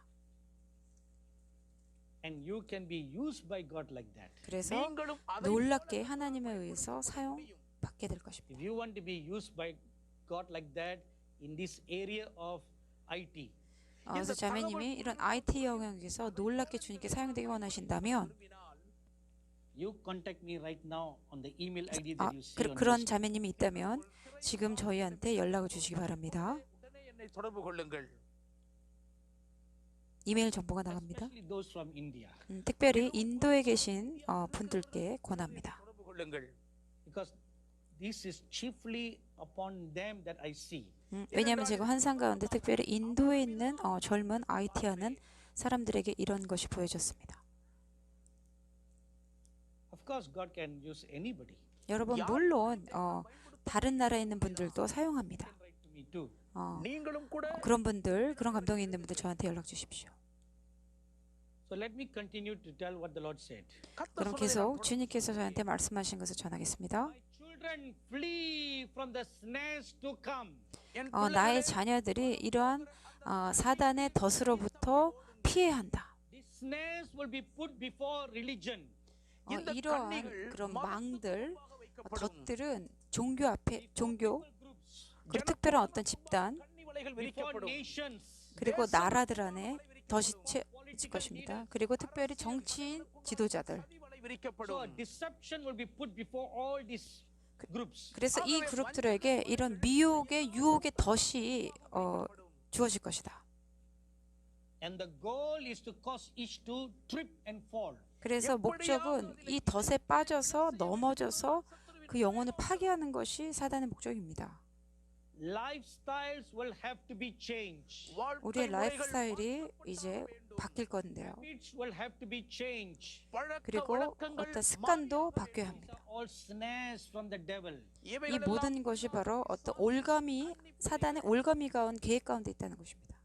And you can be used by God like that. 그래서 நீங்களும் அதை 놀랍게 하나님에 의해서 사용받게 될 것입니다. If you want to be used by God like that in this area of IT, 그래서 자매님이 이런 IT 영역에서 놀랍게 주님께 사용되기 원하신다면 you contact me right now on the email ID that you see on 그런 this. 자매님이 있다면 지금 저희한테 연락을 주시기 바랍니다. உடனே என்னை தொடர்பு கொள்ளுங்கள். 이메일 정보가 나갑니다. Especially those from India. 특별히 인도에 계신 분들께 권합니다. தொடர்பு கொள்ளுங்கள். Because this is chiefly upon them that I see. 왜냐하면 제가 환상 가운데 특별히 인도에 있는 젊은 IT 하는 사람들에게 이런 것이 보여졌습니다. Of course, God can use anybody. 여러분 물론 다른 나라에 있는 분들도 사용합니다. Write to me too. நீங்களும் கூட 그런 분들, 그런 감동이 있는 분들 저한테 연락 주십시오. So let me continue to tell what the Lord said. கர்த்தர் 그럼 சொன்னதை 계속 주님께서 저한테 말씀하신 것을 전하겠습니다. My children flee from the snares to come. N 나의 자녀들이 이러한 사단의 덫으로부터 피해야 한다. These snares will be put before religion. இந்த 이러한 கண்ணிகள் 그런 மதத்துக்கு 망들, முன்பாக வைக்கப்படும். 덫들은 종교 앞에 종교 Groups. 그리고 특별한 어떤 집단 கண்ணி வலைகள் Before விரிக்கப்படும். nations. 그리고 나라들 안에 덫이 채질 것입니다. 그리고 특별히 정치인 지도자들. கண்ணி வலை So a விரிக்கப்படும். deception will be put before all these groups. 그래서 이 그룹들에게 이런 미혹의 유혹의 덫이 주어질 것이다. And the goal is to cause each to trip and fall. 그래서 목적은 이 덫에 빠져서 넘어져서 그 영혼을 파괴하는 것이 사단의 목적입니다. Lifestyles will have to be changed. வாழ்க்கை 우리의 முறைகள் 라이프스타일이 이제 바뀔 건데요. Habits will have to be changed. பழக்க 그리고 வழக்கங்கள் 어떤 습관도 바뀌어야 These 합니다. are all snares from the devil. 이 இவைகளெல்லாம் 모든 것이 바로 어떤 올가미, 사단의 올가미 가운 계획 가운데 있다는 것입니다.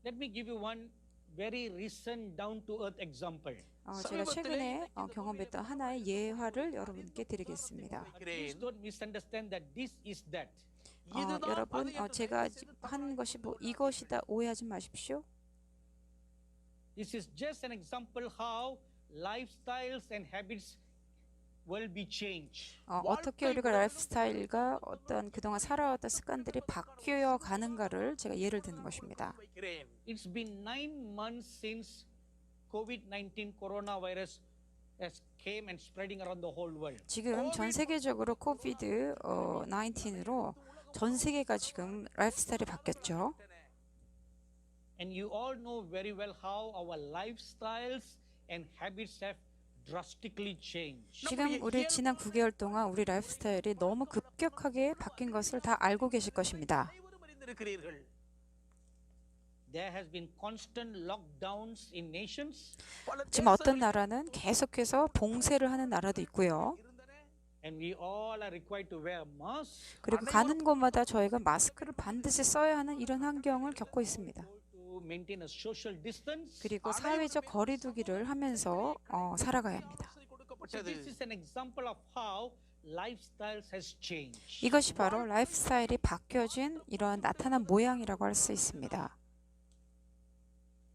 Let me give you one very recent down to earth example. 제가 최근에 경험했던 하나의 예화를 여러분께 드리겠습니다. Please don't misunderstand that this is that. 여러분, 제가 하는 것이 이것이다 오해하지 마십시오. This is just an example how lifestyles and habits will be changed. 어떻게 우리가 라이프 스타일과 어떤 그동안 살아왔던 습관들이 바뀌어 가는가를 제가 예를 드는 것입니다. வைக்கிறேன். It's been 9 months since COVID-19 coronavirus has came and spreading around the whole world. 지금 전 세계적으로 코비드 19으로 전 세계가 지금 라이프 스타일이 바뀌었죠. And you all know very well how our lifestyles and habits have drastically changed. 지금 우리 지난 9개월 동안 우리 라이프 스타일이 너무 급격하게 바뀐 것을 다 알고 계실 것입니다. அனைவரும் அறிந்திருக்கிறீர்கள். There has been constant lockdowns in nations, பல 지금 어떤 나라는 계속해서 봉쇄를 하는 나라도 있고요. இருந்தன. and we all are required to wear masks. 그리고 가는 곳마다 저희가 마스크를 반드시 써야 하는 이런 환경을 겪고 있습니다. To maintain a social distance. 그리고 사회적 거리두기를 하면서 살아가야 합니다. ஆலோசனை So கொடுக்கப்பட்டது. this is an example of how lifestyles has changed. 이것이 바로 라이프 스타일이 바뀌어진 이런 나타난 모양이라고 할 수 있습니다.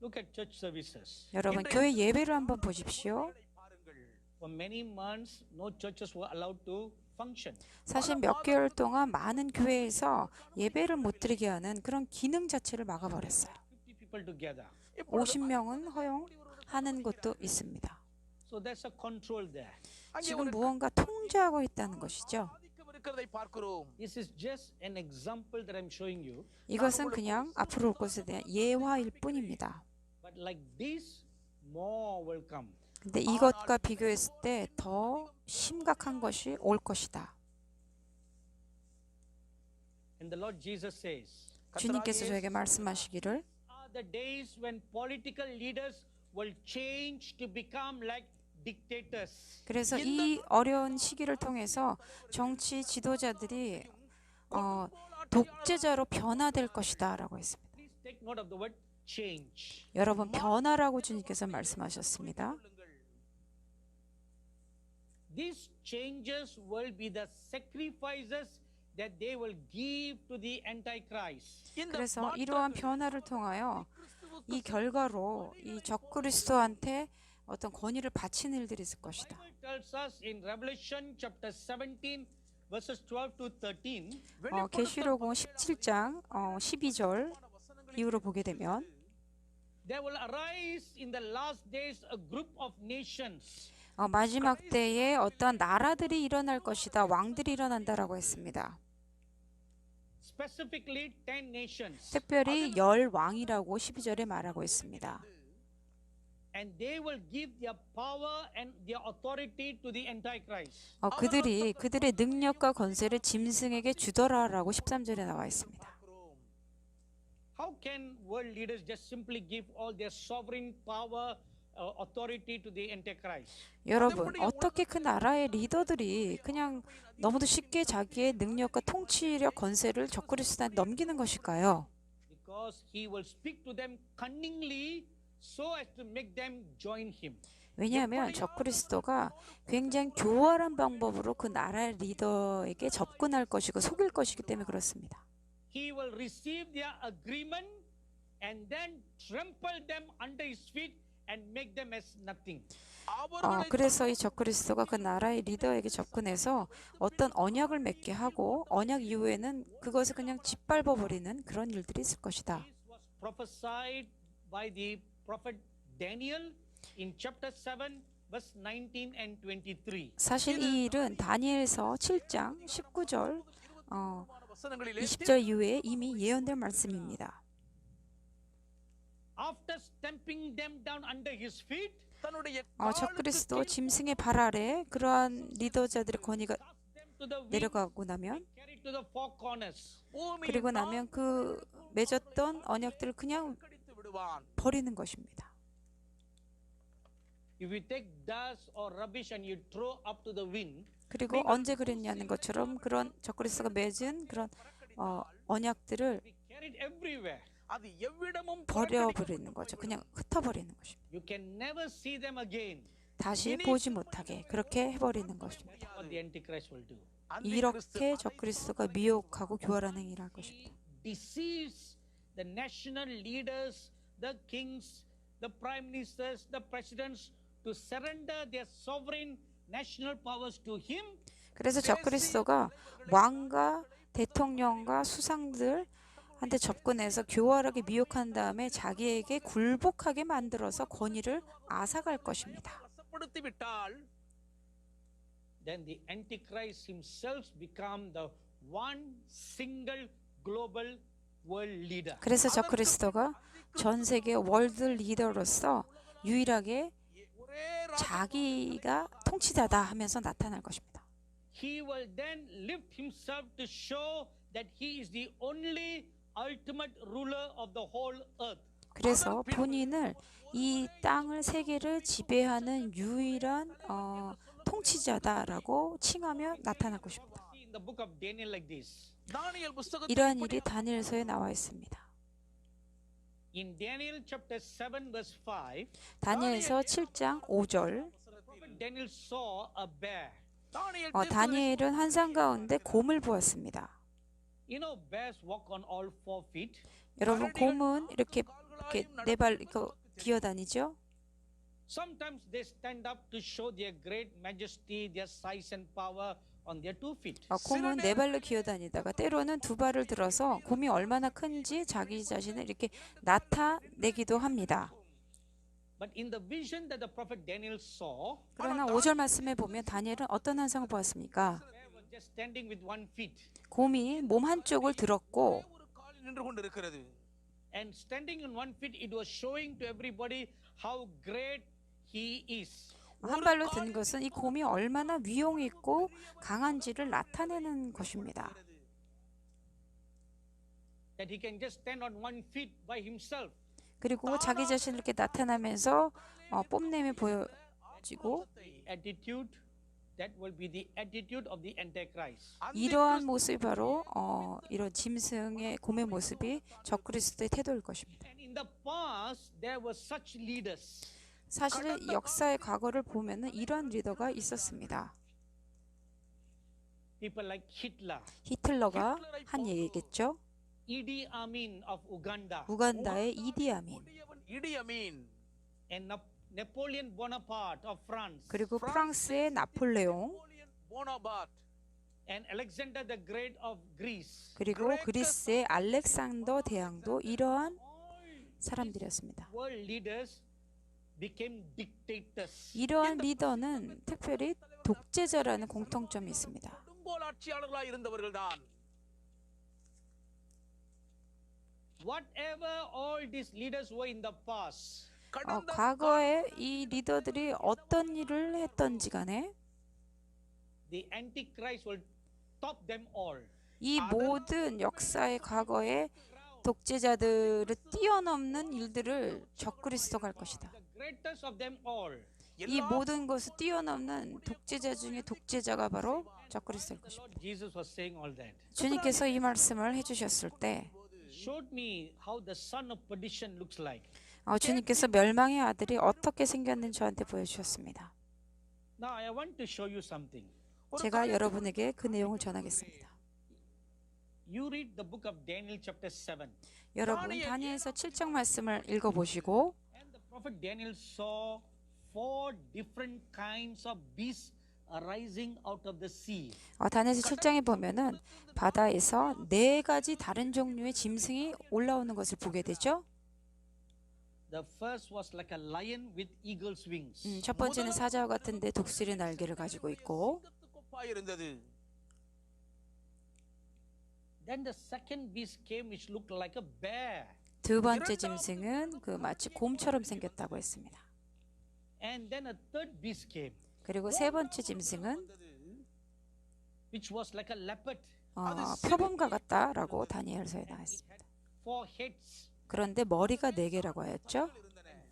Look at church services. 여러분, 교회 예배를 한번 보십시오. பாருங்கள். For many months, no churches were allowed to function. 사실 몇 개월 동안 많은 교회에서 예배를 못 드리게 하는 그런 기능 자체를 막아버렸어요. 50 people together. 50명은 허용하는 곳도 있습니다. So there's a control there. அங்கே 지금 ஒரு 무언가 통제하고 있다는 것이죠. ஆதிக்கம் இருக்கிறதை பார்க்கிறோம். This is just an example that I'm showing you. 이것은 그냥 앞으로 올 것에 대한 예화일 뿐입니다. But like this, more will come. 근데 이것과 비교했을 때 더 심각한 것이 올 것이다. And the Lord Jesus says, 주님께서 저에게 말씀하시기를 are the days when political leaders will change to become like dictators. 그래서 이 어려운 시기를 통해서 정치 지도자들이 독재자로 변화될 것이다 라고 했습니다. Please take note of the word change. 여러분, 변화라고 주님께서 말씀하셨습니다. These changes will be the sacrifices that they will give to the Antichrist. இந்த 그래서 이러한 변화를 통하여 이 결과로 이 적그리스도한테 어떤 권위를 바치는 일들이 있을 것이다. Bible tells us in Revelation chapter 17 verses 12 to 13, 계시록은 17장 12절 이후로 보게 되면 there will arise in the last days a group of nations 마지막 때에 어떤 나라들이 일어날 것이다. 왕들이 일어난다라고 했습니다. specifically 10 nations, 특별히 열 왕이라고 12절에 말하고 있습니다. and they will give their power and their authority to the Antichrist. 그들의 능력과 권세를 짐승에게 주더라라고 13절에 나와 있습니다. How can world leaders just simply give all their sovereign power, authority to the Antichrist? 여러분, 어떻게 그 나라의 리더들이 그냥 너무도 쉽게 자기의 능력과 통치력, 권세를 적그리스도한테 넘기는 것일까요? Because he will speak to them cunningly so as to make them join him. 왜냐하면 적그리스도가 굉장히 교활한 방법으로 그 나라의 리더에게 접근할 것이고 속일 것이기 때문에 그렇습니다. He will receive their agreement and then trample them under his feet and make them as nothing. 그래서 이 적그리스도가 그 나라의 리더에게 접근해서 어떤 언약을 맺게 하고 언약 이후에는 그것을 그냥 짓밟아 버리는 그런 일들이 있을 것이다. This was prophesied by the prophet Daniel in chapter 7 verse 19 and 23. 사실 이 일은 다니엘서 7장 19절 20절 20절 이후에 이미 예언된 말씀입니다. After stamping them down under his feet, 적그리스도 짐승의 발 아래 그러한 리더자들의 권위가 cast them to the wind, 내려가고 나면 carried to the four corners. 그리고 나면 그 맺었던 언약들을 그냥 버리는 것입니다. If you take dust or rubbish and you throw up to the wind, 그리고 언제 그랬냐는 것처럼 그런 적그리스도가 맺은 그런 언약들을 be carried everywhere. அது எவ்விடமும் 버려버리는 거죠. 그냥 흩어버리는 것입니다. You can never see them again. 다시 보지 못하게 그렇게 해버리는 것입니다. What the Antichrist will do. 이렇게 적그리스도가 미혹하고 교활한 행위를 할 것입니다. He deceives the national leaders, the kings, the prime ministers, the presidents to surrender their sovereign national powers to him. 그래서 적그리스도가 왕과 대통령과 수상들한테 접근해서 교활하게 미혹한 다음에 자기에게 굴복하게 만들어서 권위를 앗아갈 것입니다. வசப்படுத்திவிட்டால் Then the Antichrist himself become the one single global world leader. 그래서 적그리스도가 전 세계 월드 리더로서 유일하게 ஒரே 자기가 통치자다 하면서 나타날 것입니다. He will then lift himself to show that he is the only ultimate ruler of the whole earth. 그래서 본인을 이 땅을 세계를 지배하는 유일한 통치자다라고 칭하며 나타날 것입니다. See in the book of Daniel like this. 다니엘 부스터가 이러한 일이 다니엘서에 나와 있습니다. In Daniel chapter 7 verse 5, 다니엘서 7장 5절 prophet Daniel saw a bear. 다니엘은 환상 가운데 곰을 보았습니다. You know, bears walk on all 4 feet. 여러분 곰은 이렇게 네 발 기어다니죠. Sometimes they stand up to show their great majesty, their size and power on their 2 feet. 곰은 네 발로 기어다니다가 때로는 두 발을 들어서 곰이 얼마나 큰지 자기 자신을 이렇게 나타내기도 합니다. But in the vision that the prophet Daniel saw, 그러나 5절 말씀에 보면 다니엘은 어떤 환상을 보았습니까? bear was just standing with 1 feet. 곰이 몸 한쪽을 들었고 ஒரு காலில் நின்று கொண்டிருக்கிறது. And standing on 1 feet, it was showing to everybody how great he is. 한 발로 든 것은 이 곰이 얼마나 위용 있고 강한지를 나타내는 것입니다. That he can just stand on 1 feet by himself. 그리고 자기 자신을 이렇게 나타나면서 뽐냄이 보여지고 The attitude that will be the attitude of the Antichrist. 이러한 모습이 바로 이런 짐승의 곰의 모습이 적그리스도의 태도일 것입니다. And in the past, there were such leaders. 사실 역사의 과거를 보면은 이러한 리더가 있었습니다. People like Hitler, 히틀러가 한 얘기겠죠. Idi Amin of Uganda, 우간다의 이디아민, Idi Amin and Napoleon Bonaparte of France, 그리고 프랑스의 나폴레옹, Bonaparte and Alexander the Great of Greece. 그리고 그리스의 알렉산더 대왕도 이러한 사람들이었습니다. World leaders became dictators. 이러한 리더는 특별히 독재자라는 공통점이 있습니다. கொடுங்கோல் ஆட்சியாளர்களாய் இருந்தவர்கள்தான். Whatever all these leaders were in the past, 과거에 이 리더들이 어떤 일을 했던지 간에 the Antichrist will top them all. 이 모든 역사의 과거에 독재자들을 뛰어넘는 일들을 적그리스도가 할 것이다. The greatest of them all. 이 모든 것을 뛰어넘는 독재자 중에 독재자가 바로 적그리스도일 것입니다. Lord Jesus was saying all that. 주님께서 이 말씀을 해주셨을 때 Showed me how the son of perdition looks like. 주님께서 멸망의 아들이 어떻게 생겼는지 저한테 보여주셨습니다. Now I want to show you something. 제가 여러분에게 그 내용을 전하겠습니다. You read the book of Daniel chapter 7. 여러분 다니엘서 7장 말씀을 읽어보시고 And the prophet Daniel saw 4 different kinds of beasts arising out of the sea. 다니엘서 7장에 보면은 바다에서 4가지 다른 종류의 짐승이 올라오는 것을 보게 되죠. The first was like a lion with eagle's wings. 첫 번째는 사자와 같은데 독수리 날개를 가지고 있고 கொப்பாய் இருந்தது. Then the second beast came which looked like a bear. 두 번째 짐승은 그 마치 곰처럼 생겼다고 했습니다. And then a third beast came 그리고 세 번째 짐승은 which was like a leopard. 표범과 같다라고 다니엘서에 나왔습니다. 4 heads, 그런데 머리가 4개라고 하였죠.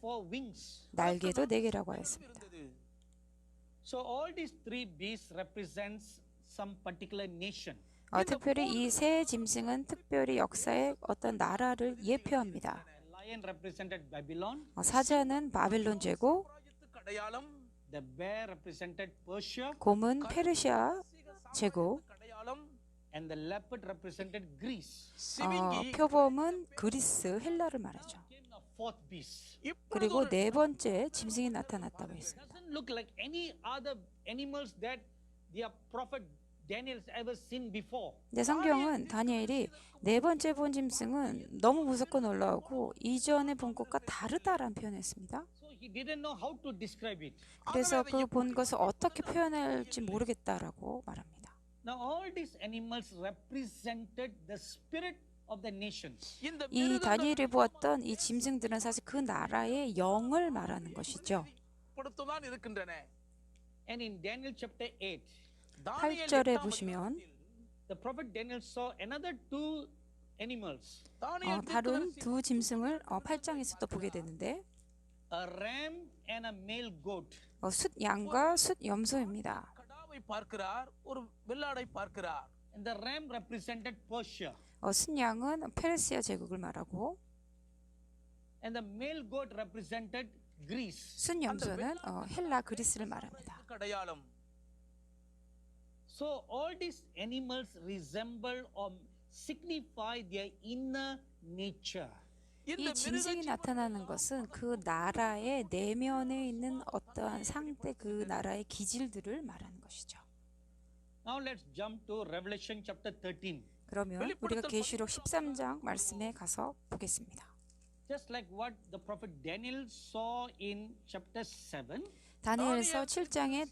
4 wings. 날개도 4개라고 하였습니다. So all these 3 beasts represents some particular nation. 특별히 이 세 짐승은 특별히 역사의 어떤 나라를 예표합니다. The lion represented Babylon, 사자는 바벨론 제국, ராஜ்யத்துக்கு அடையாளம், the bear represented Persia, 곰은 페르시아 제국, அடையாளம், and the leopard represented Greece. சிவிங்கி. 표범은 그리스 헬라를 말하죠. Came the fourth beast. 그리고 네 번째 짐승이 나타났다고 했습니다. Doesn't look like any other animals that the prophet Daniel has ever seen before. 근데 성경은 다니엘이 네 번째 본 짐승은 너무 무섭고 놀라우고 이전에 본 것과 다르다라는 표현을 했습니다. So he didn't know how to describe it. 그래서 그 본 것을 어떻게 표현할지 모르겠다라고 말합니다. Now all these animals represented the spirit of the nations. இந்த 이 다니엘이 보았던 이 짐승들은 사실 그 나라의 영을 말하는 것이죠. அடையாளப்படுத்ததான் இருக்கின்றன. And in Daniel chapter 8, தானியேல் 8절에 8ஆம் 보시면 the prophet Daniel saw another two animals, தானியேல் 다른 தீர்க்கதரிசி 두 짐승을 8장에서 또 보게 되는데 a ram and a male goat. 숫 양과 숫 염소입니다. கடாவை பார்க்கிறார், ஒரு வெள்ளாடை பார்க்கிறார். And the ram represented Persia, 숫 양은 페르시아 제국을 말하고 and the male goat represented Greece. 숫 염소는 헬라 그리스를 말합니다. 그 அடையாளம். So all these animals resemble or signify their inner nature. 이 짐승이 나타나는 것은 그 나라의 내면에 있는 어떠한 상태, 그 나라의 기질들을 말하는 것이죠. Now let's jump to Revelation chapter 13. 그러면 우리가 계시록 13장 말씀에 가서 보겠습니다. Just like what the prophet Daniel saw in chapter 7, 다니엘서 7장에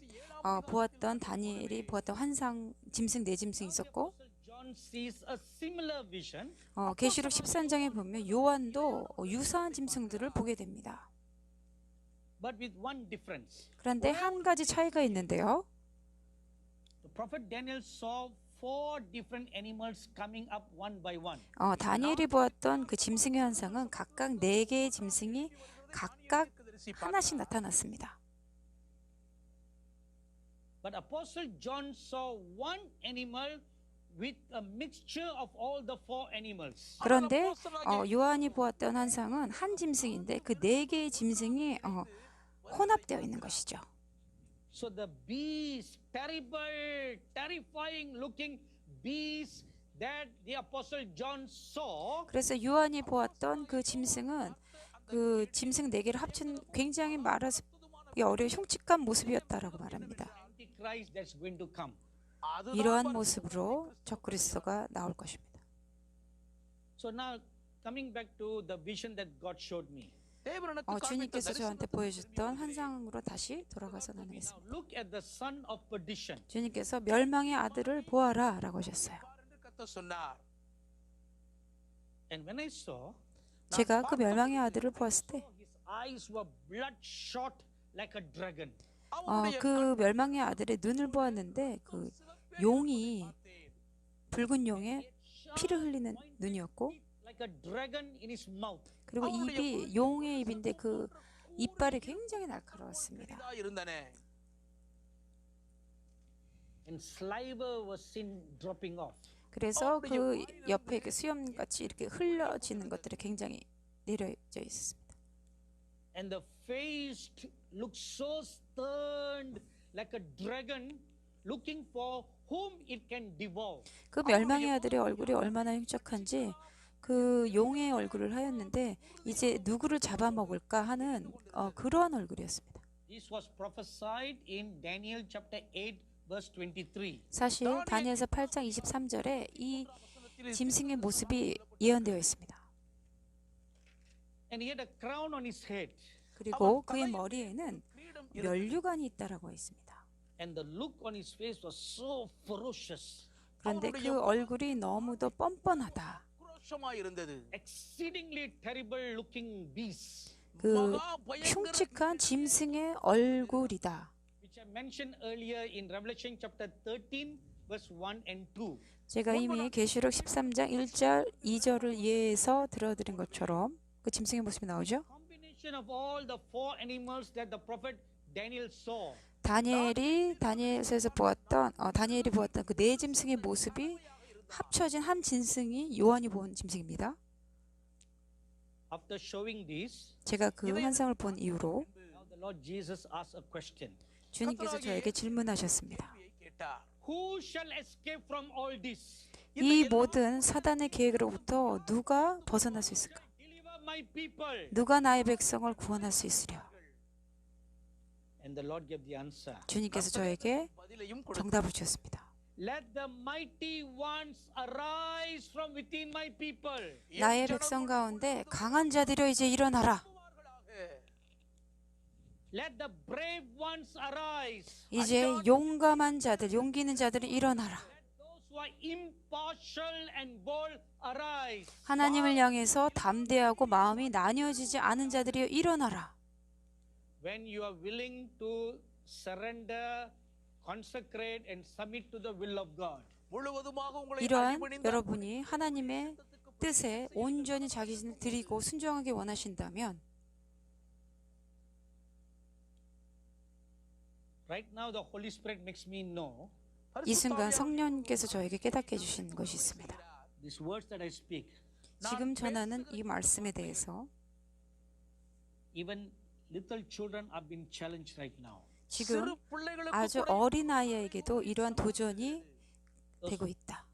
보았던 다니엘이 보았던 환상, 짐승 네 짐승이 있었고 John sees a similar vision, 계시록 13장에 보면 요한도 유사한 짐승들을 보게 됩니다. but with one difference. 그런데 한 가지 차이가 있는데요. The prophet Daniel saw 4 different animals coming up one by one. 다니엘이 보았던 그 짐승의 현상은 각각 4개의 짐승이 각각 하나씩 나타났습니다. But Apostle John saw one animal with a mixture of all the 4 animals. 그런데 요한이 보았던 환상은 한 짐승인데 그 4개의 짐승이 혼합되어 있는 것이죠. So the beast, terrible, terrifying looking beast that the Apostle John saw, 그래서 요한이 보았던 그 짐승은 그 짐승 4개를 합친 굉장히 말하기 어려운 흉측한 모습이었다라고 말합니다. Antichrist that's going to come. 이러한 모습으로 적그리스도가 나올 것입니다. So now coming back to the vision that God showed me. 주님께서 저한테 보여줬던 환상으로 다시 돌아가서 Now 나누겠습니다. look at the son of perdition. 주님께서 멸망의 아들을 보아라 라고 하셨어요. சொன்னார். And when I saw, 제가 그 멸망의 아들을 보았을 때 his eyes were bloodshot like a dragon. 그 멸망의 아들의 눈을 보았는데 그 용이 붉은 용에 피를 흘리는 눈이었고 Like a dragon in his mouth. 그리고 입이 용의 입인데 그 이빨이 굉장히 날카로웠습니다. இருந்தன. And saliva was seen dropping off. 그래서 그 옆에 그 수염같이 이렇게 흘러지는 것들이 굉장히 내려져 있었습니다. And the face looked so stern like a dragon looking for whom it can devour. 그 멸망의 아들의 얼굴이 얼마나 흉측한지 그 용의 얼굴을 하였는데 이제 누구를 잡아먹을까 하는 그러한 얼굴이었습니다. This was prophesied in Daniel chapter 8 verse 23. 사실 다니엘서 8장 23절에 이 짐승의 모습이 예언되어 있습니다. And he had a crown on his head. 그리고 그의 머리에는 면류관이 있다라고 했습니다. And the look on his face was so ferocious. 그런데 그 얼굴이 너무도 뻔뻔하다. இருந்தது. Exceedingly terrible looking beast. 그 흉측한 짐승의 얼굴이다. Which I mentioned earlier in Revelation chapter 13 verse 1 and 2. 제가 이미 계시록 13장 1절 2절을 이해해서 들어드린 것처럼 그 짐승의 모습이 나오죠. Combination of all the 4 animals that the prophet Daniel saw. 다니엘서에서 보았던 다니엘이 보았던 그 네 짐승의 모습이 합쳐진 한 짐승이 요한이 본 짐승입니다. After showing this, 제가 그 환상을 본 이후로 now the Lord Jesus asked a question. 주님께서 저에게 질문하셨습니다. Who shall escape from all this? 이 모든 사단의 계획으로부터 누가 벗어날 수 있을까? Deliver my people. 누가 나의 백성을 구원할 수 있으랴? And the Lord gave the answer. 주님께서 저에게 정답을 주셨습니다. Let the mighty ones arise from within my people. 나의 백성 가운데 강한 자들여 이제 일어나라. Let the brave ones arise. 이제 용감한 자들, 용기 있는 자들이 일어나라. Those who are impartial and bold arise. 하나님을 향해서 담대하고 마음이 나뉘어지지 않은 자들이여 일어나라. when you are willing to surrender, consecrate, and submit to the will of God. முழுவதுமாக உங்களை 이러한 அடிபணிந்து 여러분이 하나님의 뜻에 온전히 자기 자신을 드리고 순종하기 원하신다면 Right now, the Holy Spirit makes me know 이 순간 성령께서 저에게 깨닫게 해주신 것이 있습니다. these words that I speak. 지금 전하는 이 말씀에 대해서 Even little children are being challenged right now. 지금 சிறு பிள்ளைகளுக்கு 아주 கூட 어린 아이에게도 이러한 도전이 되고 있다.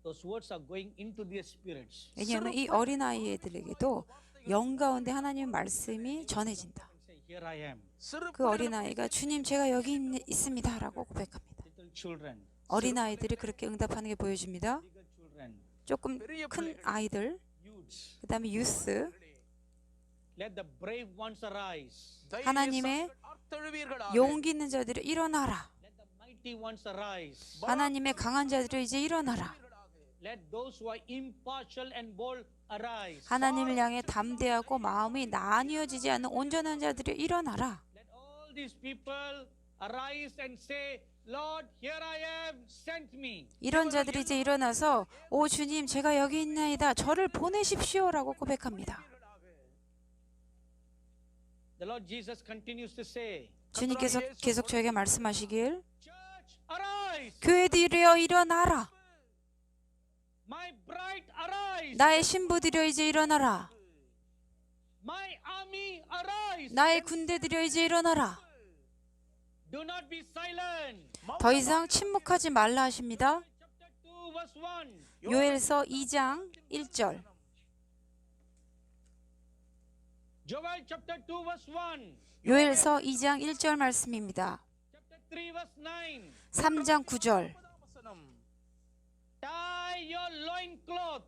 Those words are going into their spirits. 왜냐하면 이 어린 아이들에게도 영 가운데 하나님의 말씀이 전해진다. Say, here I am. சிறு 그 어린 아이가 주님 제가 여기 있습니다라고 고백합니다. Little children, 어린 아이들이 그렇게 응답하는 게 보여집니다. bigger children, 조금 큰 아이들, youths. 그다음에 유스, Let the brave ones arise. 하나님의 ധൈര്യசாലികൾ 용기 있는 자들이 일어나라. Let the mighty ones arise. 하나님의 강한 자들이 이제 일어나라. Let those who are impartial and bold arise. 하나님을 향해 담대하고 마음이 나뉘어지지 않는 온전한 자들이 일어나라. Let all these people arise and say, Lord, here I am, send me. 이런 자들이 이제 일어나서 오 주님 제가 여기 있나이다. 저를 보내십시오라고 고백합니다. The Lord Jesus continues to say, 주님께서 계속 저에게 말씀하시길 Church, arise. 교회들이여 일어나라. My bride, arise. 나의 신부들이여 이제 일어나라. My army, arise. 나의 군대들이여 이제 일어나라. Do not be silent. 더 이상 침묵하지 말라 하십니다. Chapter 2, verse 1. 요엘서 2장 1절. Joel chapter 2, verse 1. 요엘서 2장 1절 말씀입니다. Chapter 3, verse 9. 3장 9절. Tie your loincloth.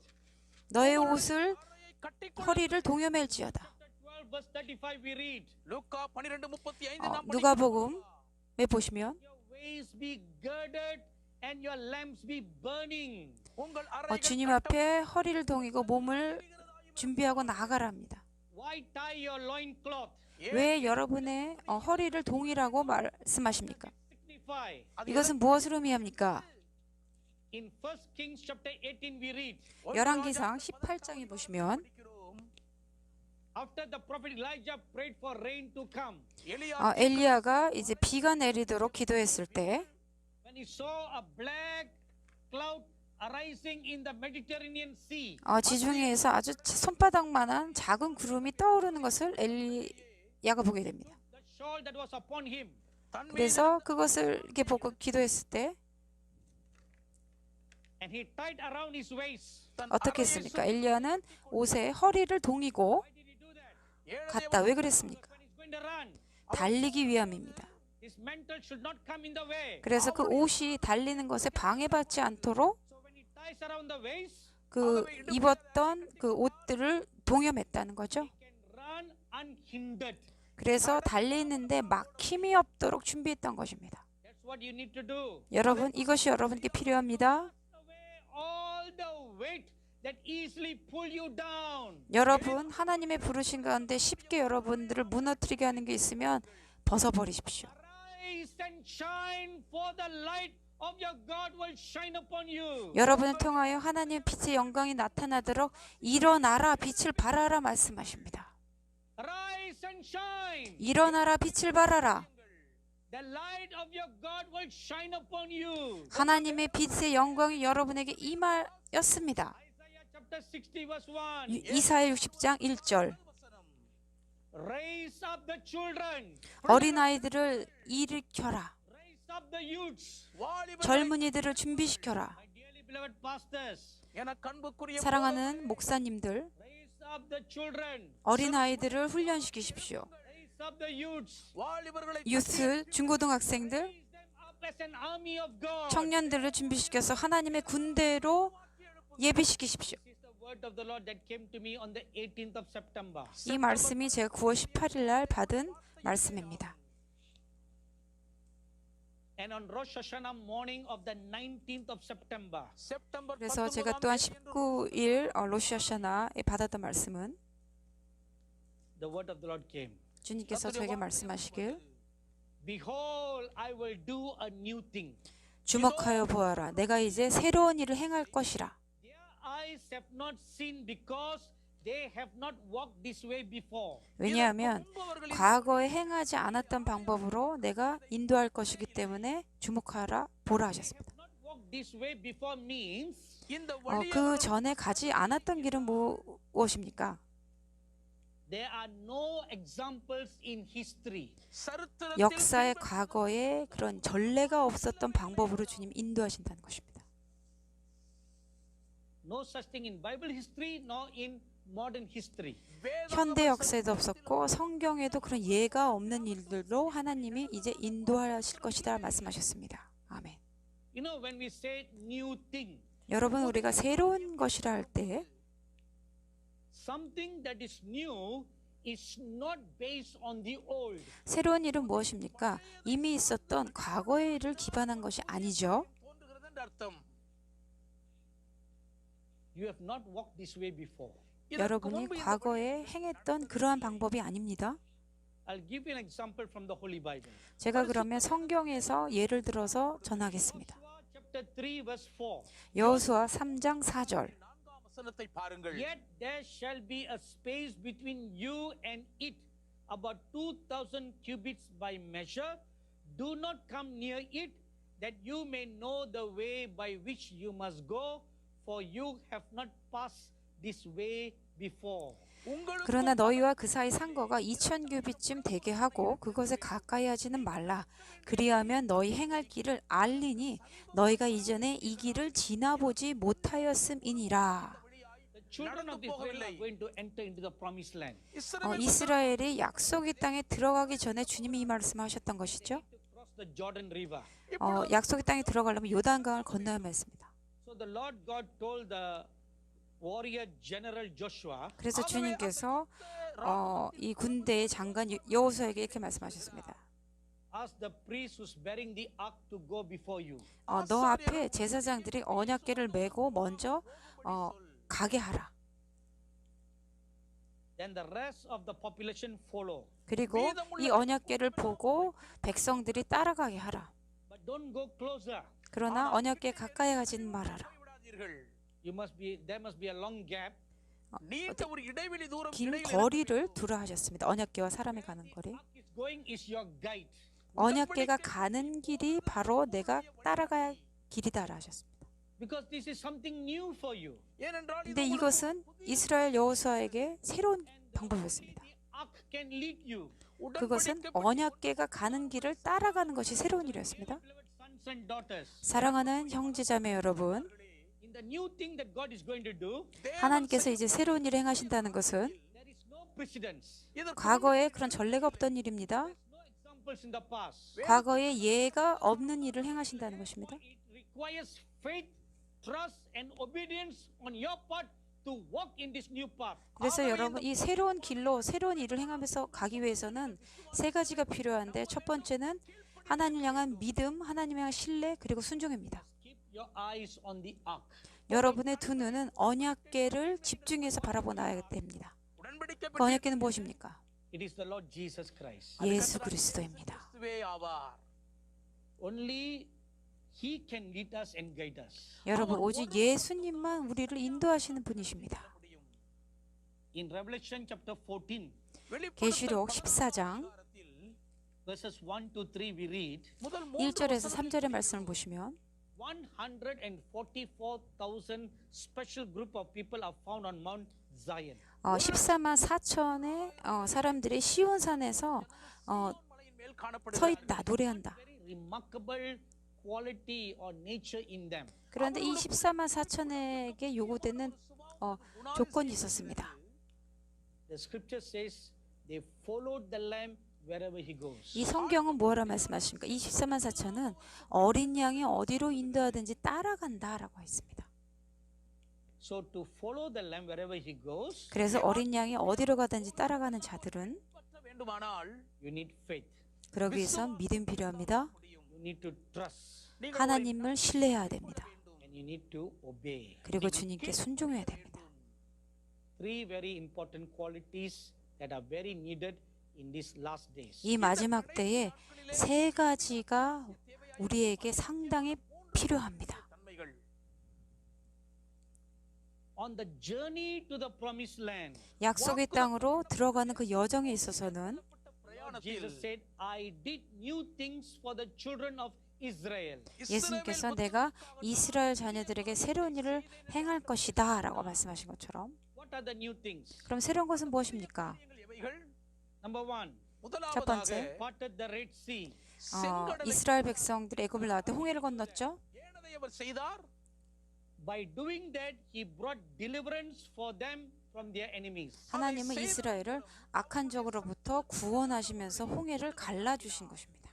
너의 옷을 கட்டிக்கொள். 허리를 동여맬지어다. Chapter 12, verse 35 we read. Luca 12:35 누가복음에 보시면 Your waist be girded and your lamps be burning. உங்கள் அறைகள் 주님 앞에 허리를 동이고 몸을 준비하고 나가랍니다. Why tie your loincloth? 왜 여러분의 허리를 동이라고 말씀하십니까? Signify. 이것은 무엇을 의미합니까? In 1 Kings chapter 18 we read. 열왕기상 18장에 보시면 After the prophet Elijah prayed for rain to come, 엘리야가 이제 비가 내리도록 기도했을 때 when he saw a black cloud arising in the Mediterranean Sea, 지중해에서 아주 손바닥만한 작은 구름이 떠오르는 것을 엘리야가 보게 됩니다. the shawl that was upon him, 그래서 그것을 이렇게 보고 기도했을 때 and he tied around his waist. 어떻게 했습니까? 엘리야는 옷에 허리를 동이고 Why did he do that? 갔다. 왜 그랬습니까? When he's going to run, 달리기 위함입니다. his mantle should not come in the way. 그래서 그 옷이 달리는 것에 방해받지 않도록 So when he ties around the waist, 그 입었던 그 옷들을 동여맸다는 거죠. he can run unhindered. 그래서 달리는데 막힘이 없도록 준비했던 것입니다. That's what you need to do. 여러분, 이것이 여러분께 필요합니다. Away all the weight that easily pull you down. 여러분, 하나님의 부르신 가운데 쉽게 여러분들을 무너뜨리게 하는 게 있으면 벗어버리십시오. Arise and shine, for the light of your God will shine upon you. 여러분을 통하여 하나님의 빛의 영광이 나타나도록 일어나라, 빛을 발하라 말씀하십니다. Arise and shine. 일어나라, 빛을 발하라. The light of your God will shine upon you. 하나님의 빛의 영광이 여러분에게 임하였습니다. Isaiah chapter 60 verse 1. 이사야 60장 1절. Raise up the children. 어린아이들을 일으켜라. Raise up the youths. 젊은이들을 준비시켜라. My dearly beloved pastors. 사랑하는 목사님들, Raise up the children. 어린아이들을 훈련시키십시오. Raise up the youths. 유스, 중고등학생들, Raise them up as an army of God. 청년들을 준비시켜서 하나님의 군대로 예비시키십시오. This is the word of the Lord that came to me on the 18th of September. 이 말씀이 제가 9월 18일 날 받은 말씀입니다. And on Rosh Hashanah morning of the 19th of September, 그래서 제가 또한 19일 로시 하샤나에 받았던 말씀은 the word of the Lord came. 주님께서 저에게 말씀하시길 Behold, I will do a new thing. 주목하여 보아라. 내가 이제 새로운 일을 행할 것이라. Their eyes have not seen because they have not walked this way before. 왜냐하면 과거에 행하지 않았던 방법으로 내가 인도할 것이기 때문에 주목하라 보라 하셨습니다. Not walked this way before means இந்த 그 전에 가지 않았던 길은 무엇입니까? there are no examples in history. 역사의 과거에 그런 전례가 없었던 방법으로 주님 인도하신다는 것입니다. No such thing in Bible history nor in modern history. 현대 역사에도 없었고 성경에도 그런 예가 없는 일들로 하나님이 이제 인도하실 것이다 말씀하셨습니다. 아멘. You know, when we say new thing, 여러분, 우리가 새로운 것이라 할 때 something that is new is not based on the old. 새로운 일은 무엇입니까? 이미 있었던 과거의 일을 기반한 것이 아니죠. தோன்றுகிறது என்று அர்த்தம். You have not walked this way before. 여러분이 과거에 행했던 그러한 방법이 아닙니다. I'll give you an example from the Holy Bible. 제가 그러면 성경에서 예를 들어서 전하겠습니다. Joshua chapter 3 verse 4. 여호수아 3장 4절. 4ம் வசனத்தை பாருங்கள். Yet there shall be a space between you and it, about 2,000 cubits by measure. Do not come near it, that you may know the way by which you must go, for you have not passed this way before. 그러나 너희와 그 사이 상거가 2,000규빗쯤 되게 하고 그것에 가까이 하지는 말라. 그리하면 너희 행할 길을 알리니 너희가 이전에 이 길을 지나보지 못하였음이니라. The children of Israel are going to enter into the promised land. 이스라엘이 약속의 땅에 들어가기 전에 주님이 이 말씀하셨던 것이죠. To cross the Jordan River. 약속의 땅에 들어가려면 요단강을 건너야만 했습니다. So the Lord God told the warrior general Joshua, 그래서 주님께서 이 군대의 장관 여호수아에게 이렇게 말씀하셨습니다. ask the priest who's bearing the ark to go before you. 너 앞에 제사장들이 언약궤를 메고 먼저 가게 하라. Then the rest of the population follow. 그리고 이 언약궤를 보고 백성들이 따라가게 하라. But don't go closer. 그러나 언약궤 가까이 가지는 말아라. There must be a long gap. நீண்ட ஒரு இடைவெளி தூரம் 긴 거리를 두라 하셨습니다. 언약궤와 사람이 가는 거리. Ark is going is your guide. 언약궤가 가는 길이 바로 내가 따라가야 길이다라 하셨습니다. Because this is something new for you. ஏனென்றால் 근데 이것은 이스라엘 여호수아에게 새로운 방법이었습니다. The ark can lead you. 그것은 언약궤가 가는 길을 따라가는 것이 새로운 일이었습니다. Beloved sons and daughters, 사랑하는 형제자매 여러분, in the new thing that God is going to do, 하나님께서 이제 새로운 일을 행하신다는 것은 there is no precedence. 과거에 그런 전례가 없던 일입니다. No examples in the past. 과거에 예가 없는 일을 행하신다는 것입니다. It requires faith, trust, and obedience on your part to walk in this new path. 그래서 여러분 이 새로운 길로 새로운 일을 행하면서 가기 위해서는 세 가지가 필요한데 첫 번째는 하나님을 향한 믿음, 하나님을 향한 신뢰, 그리고 순종입니다. Keep your eyes on the ark. 여러분의 두 눈은 언약궤를 집중해서 바라보아야 됩니다. உடன்படிக்கை 그 언약궤는 무엇입니까? It is the Lord Jesus Christ. 예수 그리스도입니다. கிறிஸ்துவே ஆவார். Only He can lead us and guide us. 여러분 오직 예수님만 우리를 인도하시는 분이십니다. In Revelation chapter 14, 계시록 14장 verses 1 to 3, we read, 1절에서 3절의 말씀을 보시면 144,000 special group of people are found on Mount Zion. 14만 4천의 사람들이 시온산에서 மலையின் மேல் காணப்படுகிறது. 서 있다, 노래한다. Very remarkable quality or nature in them. 그런데 이 14만 4천에게 요구되는 조건이 있었습니다. The scripture says they followed the Lamb wherever he goes. 이 성경은 뭐라 말씀하십니까? 이 14만 4천은 어린 양이 어디로 인도하든지 따라간다라고 했습니다. So to follow the Lamb wherever he goes, 그래서 어린 양이 어디로 가든지 따라가는 자들은 பின்பற்ற வேண்டுமானால் you need faith. 그러기 위해선 믿음 필요합니다. You need to trust. 하나님을 신뢰해야 됩니다. And you need to obey. 그리고 주님께 순종해야 됩니다. Three very important qualities that are very needed in these last days. 이 마지막 때에 세 가지가 우리에게 상당히 필요합니다. தன்மைகள் On the journey to the promised land, 약속의 땅으로 들어가는 그 여정에 있어서는 Jesus said, I did new things for the children of Israel. 예수님께서 내가 이스라엘 자녀들에게 새로운 일을 행할 것이다 라고 말씀하신 것처럼, What are the new things? 그럼 새로운 것은 무엇입니까? எவைகள்? Number one, 첫 번째, parted the Red Sea. 이스라엘 백성들이 애굽을 나올 때 홍해를 건넜죠. ஏனதை அவர் செய்தார்? By doing that, he brought deliverance for them from their enemies. 하나님은 이스라엘을 악한 적으로부터 구원하시면서 홍해를 갈라주신 것입니다.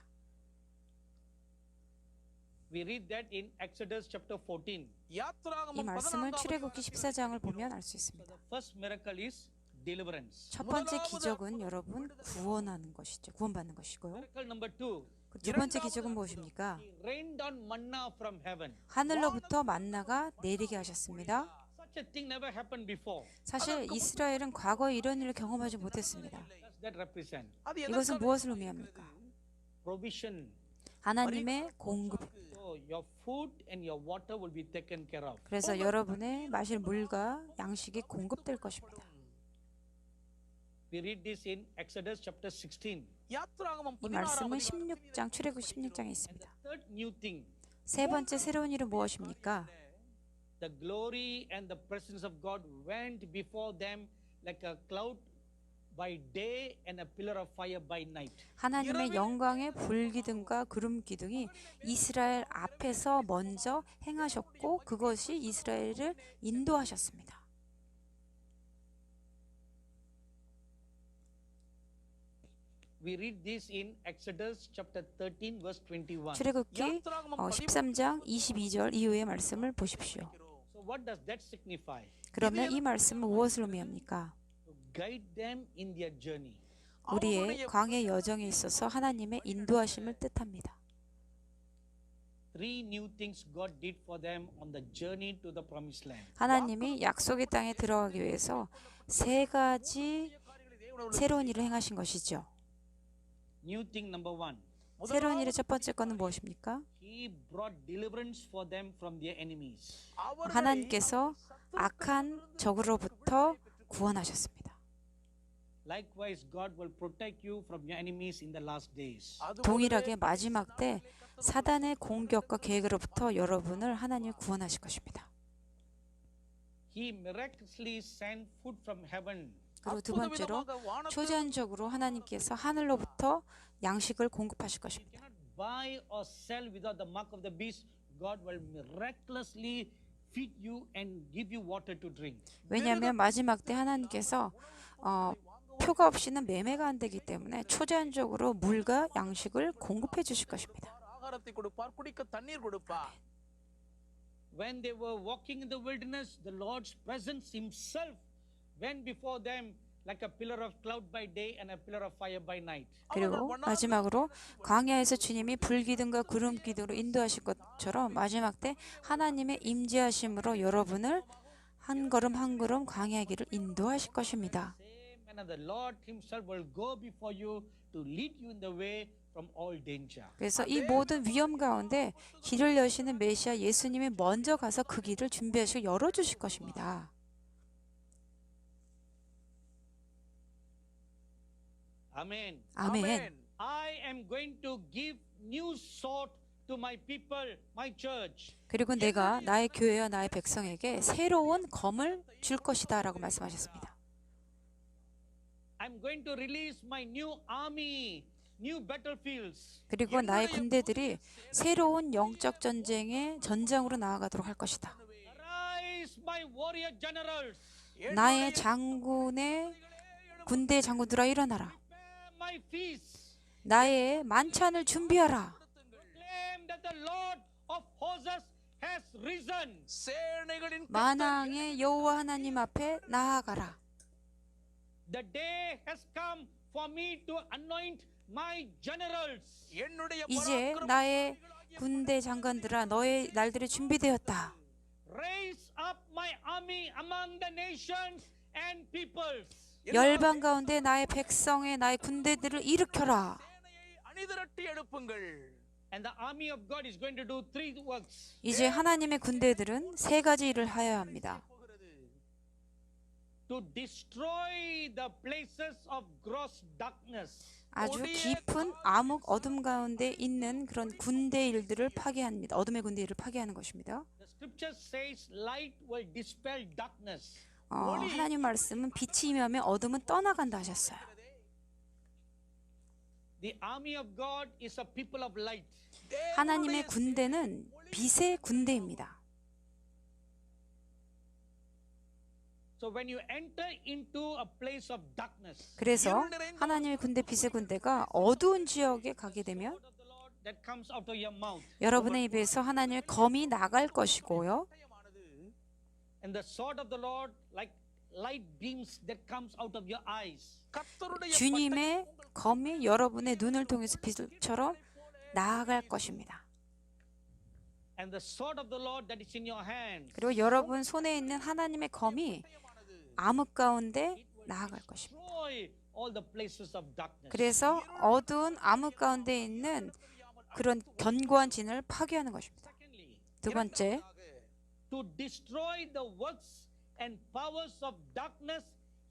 We read that in Exodus chapter 14. 이 யாத்திராகமம் 말씀을 14장 출애굽기 14장을 보면 알 수 있습니다. The first miracle is deliverance. 첫 번째 기적은 여러분 구원하는 것이죠. 구원받는 것이고요. Miracle number two, 그두 번째 기적은 무엇입니까? he rained down manna from heaven. 하늘로부터 만나가 내리게 하셨습니다. Such a thing never happened before. 사실 이스라엘은 과거에 이런 일을 경험하지 못했습니다. What does that represent? அது 이것은 எதற்காக? 무엇을 의미합니까? Provision. 하나님의 공급. So your food and your water will be taken care of. 그래서 여러분의 마실 물과 양식이 공급될 것입니다. We read this in Exodus chapter 16. யாத்திராகமம் 이 16장 말씀은 16장 출애굽 16장에 있습니다. Third new thing, 세 번째 새로운 일은 무엇입니까? the glory and the presence of God went before them like a cloud by day and a pillar of fire by night. 하나님의 영광의 불기둥과 구름기둥이 이스라엘 앞에서 먼저 행하셨고 그것이 이스라엘을 인도하셨습니다. We read this in Exodus chapter 13 verse 21. 출애굽기 야트라그만 13장 22절 이후의 말씀을 보십시오. So what does that signify? 그러면 이 말씀은 무엇을 의미합니까? To guide them in their journey. 우리의 광해 여정에 있어서 하나님의 인도하심을 뜻합니다. Three new things God did for them on the journey to the promised land. 하나님이 약속의 땅에 들어가기 위해서 세 가지 새로운 일을 행하신 것이죠. New thing number one, 새로운 일의 첫 번째 것은 무엇입니까? He brought deliverance for them from their enemies. 하나님께서 악한 적으로부터 구원하셨습니다. Likewise, God will protect you from your enemies in the last days. 동일하게 마지막 때 사단의 공격과 계획으로부터 여러분을 하나님이 구원하실 것입니다. He miraculously sent food from heaven. 그리고 두 번째로 초자연적으로 하나님께서 하늘로부터 양식을 공급하실 You 것입니다. cannot buy or sell without the mark of the beast. God will miraculously feed you and give you water to drink. 왜냐하면 마지막 때 하나님께서 표가 없이는 매매가 안 되기 때문에 초자연적으로 물과 양식을 공급해 주실 것입니다. ஆகாரத்தை கொடுப்பார், குடிக்க தண்ணீர் கொடுப்பார். When they were walking in the wilderness, the Lord's presence Himself went before them like a pillar of cloud by day and a pillar of fire by night. 그리고 마지막으로 광야에서 주님이 불기둥과 구름기둥으로 인도하실 것처럼 마지막 때 하나님의 임재하심으로 여러분을 한 걸음 한 걸음 광야의 길을 인도하실 것입니다. Same manner, the Lord Himself will go before you to lead you in the way from all danger. 그래서 이 모든 위험 가운데 길을 여시는 메시아 예수님이 먼저 가서 그 길을 준비하시고 열어주실 것입니다. Amen. 아멘. I am going to give new sword to my people, my church. 그리고 내가 나의 교회와 나의 백성에게 새로운 검을 줄 것이다 라고 말씀하셨습니다. I'm going to release my new army, new battlefields. 그리고 나의 군대들이 새로운 영적 전쟁의 전장으로 나아가도록 할 것이다. Arise, my warrior generals. 나의 장군의 군대 장군들아 일어나라. Prepare my feast. 나의 만찬을 준비하라. Proclaim that the Lord of hosts has risen. சேனைகளின் 만왕의 여호와 하나님 앞에 나아가라. The day has come for me to anoint my generals. என்னுடைய 이제 பராக்கிரம 나의 군대 장관들아 너의 날들이 준비되었다. Raise up my army among the nations and peoples. 열방 가운데 나의 백성의 나의 군대들을 일으켜라. சேனையை அணிதிரட்டி எழுப்புங்கள். And the army of God is going to do three works. 이제 하나님의 군대들은 세 가지 일을 하여야 합니다. To destroy the places of gross darkness. 아주 깊은 암흑 어둠 가운데 있는 그런 군대 일들을 파괴합니다. 어둠의 군대 일을 파괴하는 것입니다. The scripture says light will dispel darkness. 하나님 말씀은 빛이 임하면 어둠은 떠나간다 하셨어요. The army of God is a people of light. 하나님의 군대는 빛의 군대입니다. So when you enter into a place of darkness, 그래서 하나님의 군대, 빛의 군대가 어두운 지역에 가게 되면 the word of the Lord that comes out of your mouth, 여러분의 입에서 하나님의 검이 나갈 것이고요. and the sword of the Lord like light beams that comes out of your eyes. கர்த்தருடைய 주님의 검이 여러분의 눈을 통해서 빛처럼 나아갈 것입니다. And the sword of the Lord that is in your hand, 그리고 여러분 손에 있는 하나님의 검이 암흑 가운데 나아갈 것입니다. destroy all the places of darkness. 그래서 어두운 암흑 가운데 있는 그런 견고한 진을 파괴하는 것입니다. Secondly, 두 번째, to destroy the works and powers of darkness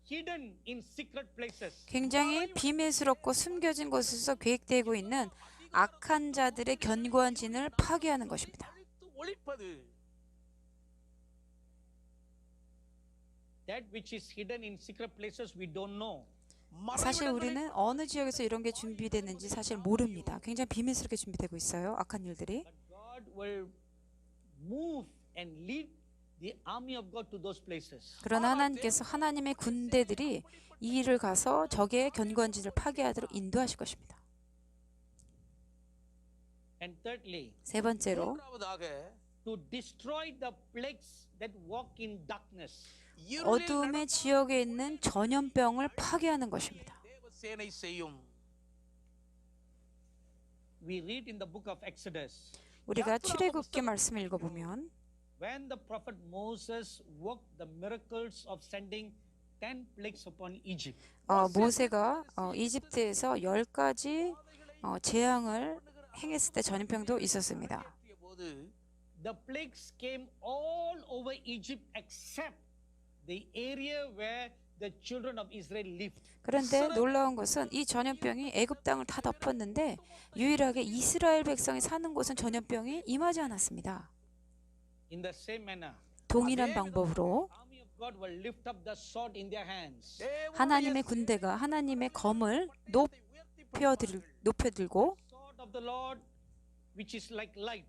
hidden in secret places. 굉장히 비밀스럽고 숨겨진 곳에서 계획되고 있는 악한 자들의 견고한 진을 파괴하는 것입니다. ஒளிப்பது. That which is hidden in secret places we don't know. 사실 우리는 어느 지역에서 이런 게 준비되는지 사실 모릅니다. 굉장히 비밀스럽게 준비되고 있어요. 악한 일들이. But God will move and lead the army of God to those places. 그러나 하나님께서 하나님의 군대들이 이 일을 가서 적의 견고한 진을 파괴하도록 인도하실 것입니다. And thirdly, 세 번째로 மூன்றாவதாக to destroy the plagues that walk in darkness. 어둠의 지역에 있는 전염병을 파괴하는 것입니다. தேவசேனை செய்யும். We read in the book of Exodus, 우리가 출애굽기 말씀을 읽어보면 when the prophet Moses worked the miracles of sending 10 plagues upon Egypt. 모세가 이집트에서 10가지 재앙을 행했을 때 전염병도 있었습니다. போது The plagues came all over Egypt except the area where the children of Israel lived. 그런데 놀라운 것은 이 전염병이 애굽 땅을 다 덮었는데 유일하게 이스라엘 백성이 사는 곳은 전염병이 임하지 않았습니다. In the same manner, 동일한 방법으로 army of God will lift up the sword in their hands. 하나님의 군대가 하나님의 검을 높여들고 Sword of the Lord, which is like light,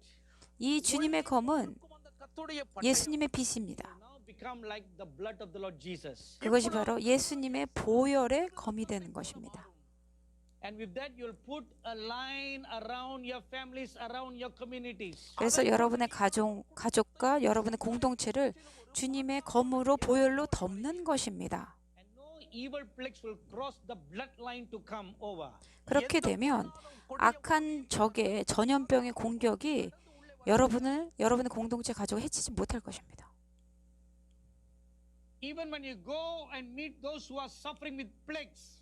이 주님의 검은 கர்த்தருடைய 예수님의 빛입니다. now become like the blood of the Lord Jesus. 그것이 바로 예수님의 보혈의 검이 되는 것입니다. And with that, you'll put a line around your families, around your communities. 그래서 여러분의 가족과 여러분의 공동체를 주님의 검으로 보혈로 덮는 것입니다. And no evil plagues will cross the bloodline to come over. 그렇게 되면 악한 적의 전염병의 공격이 여러분의 공동체 가족을 해치지 못할 것입니다. Even when you go and meet those who are suffering with plagues,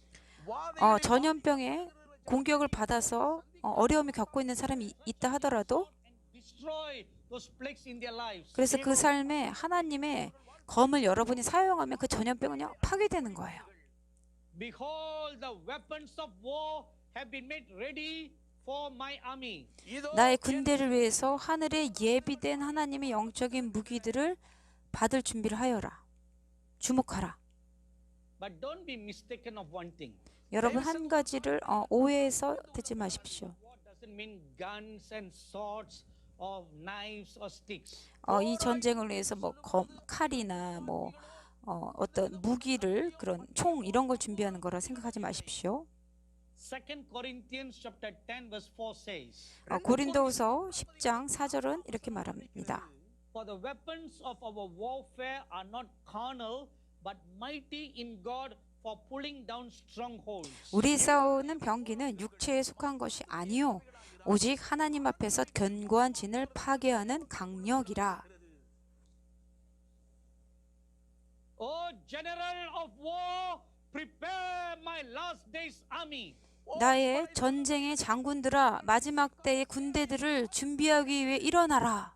전염병의 공격을 받아서 어려움을 겪고 있는 사람이 있다 하더라도 and destroy those plagues in their lives. 그래서 그 삶에 하나님의 검을 여러분이 사용하면 그 전염병은 파괴되는 거예요. Behold, the weapons of war have been made ready for my army. 나의 군대를 위해서 하늘에 예비된 하나님의 영적인 무기들을 받을 준비를 하여라. 주목하라. But don't be mistaken of one thing. 여러분 한 가지를 오해해서 듣지 마십시오. War doesn't mean guns and swords or knives or sticks. 이 전쟁을 위해서 칼이나 어떤 무기를 그런 총 이런 걸 준비하는 거라 생각하지 마십시오. 2 Corinthians chapter 10 verse 4 says, 고린도후서 10장 4절은 이렇게 말합니다. For the weapons of our warfare are not carnal, but mighty in God for pulling down strongholds. 우리 싸우는 병기는 육체에 속한 것이 아니요 오직 하나님 앞에서 견고한 진을 파괴하는 강력이라. O general of war, prepare my last day's army. 나의 전쟁의 장군들아, 마지막 때의 군대들을 준비하기 위해 일어나라.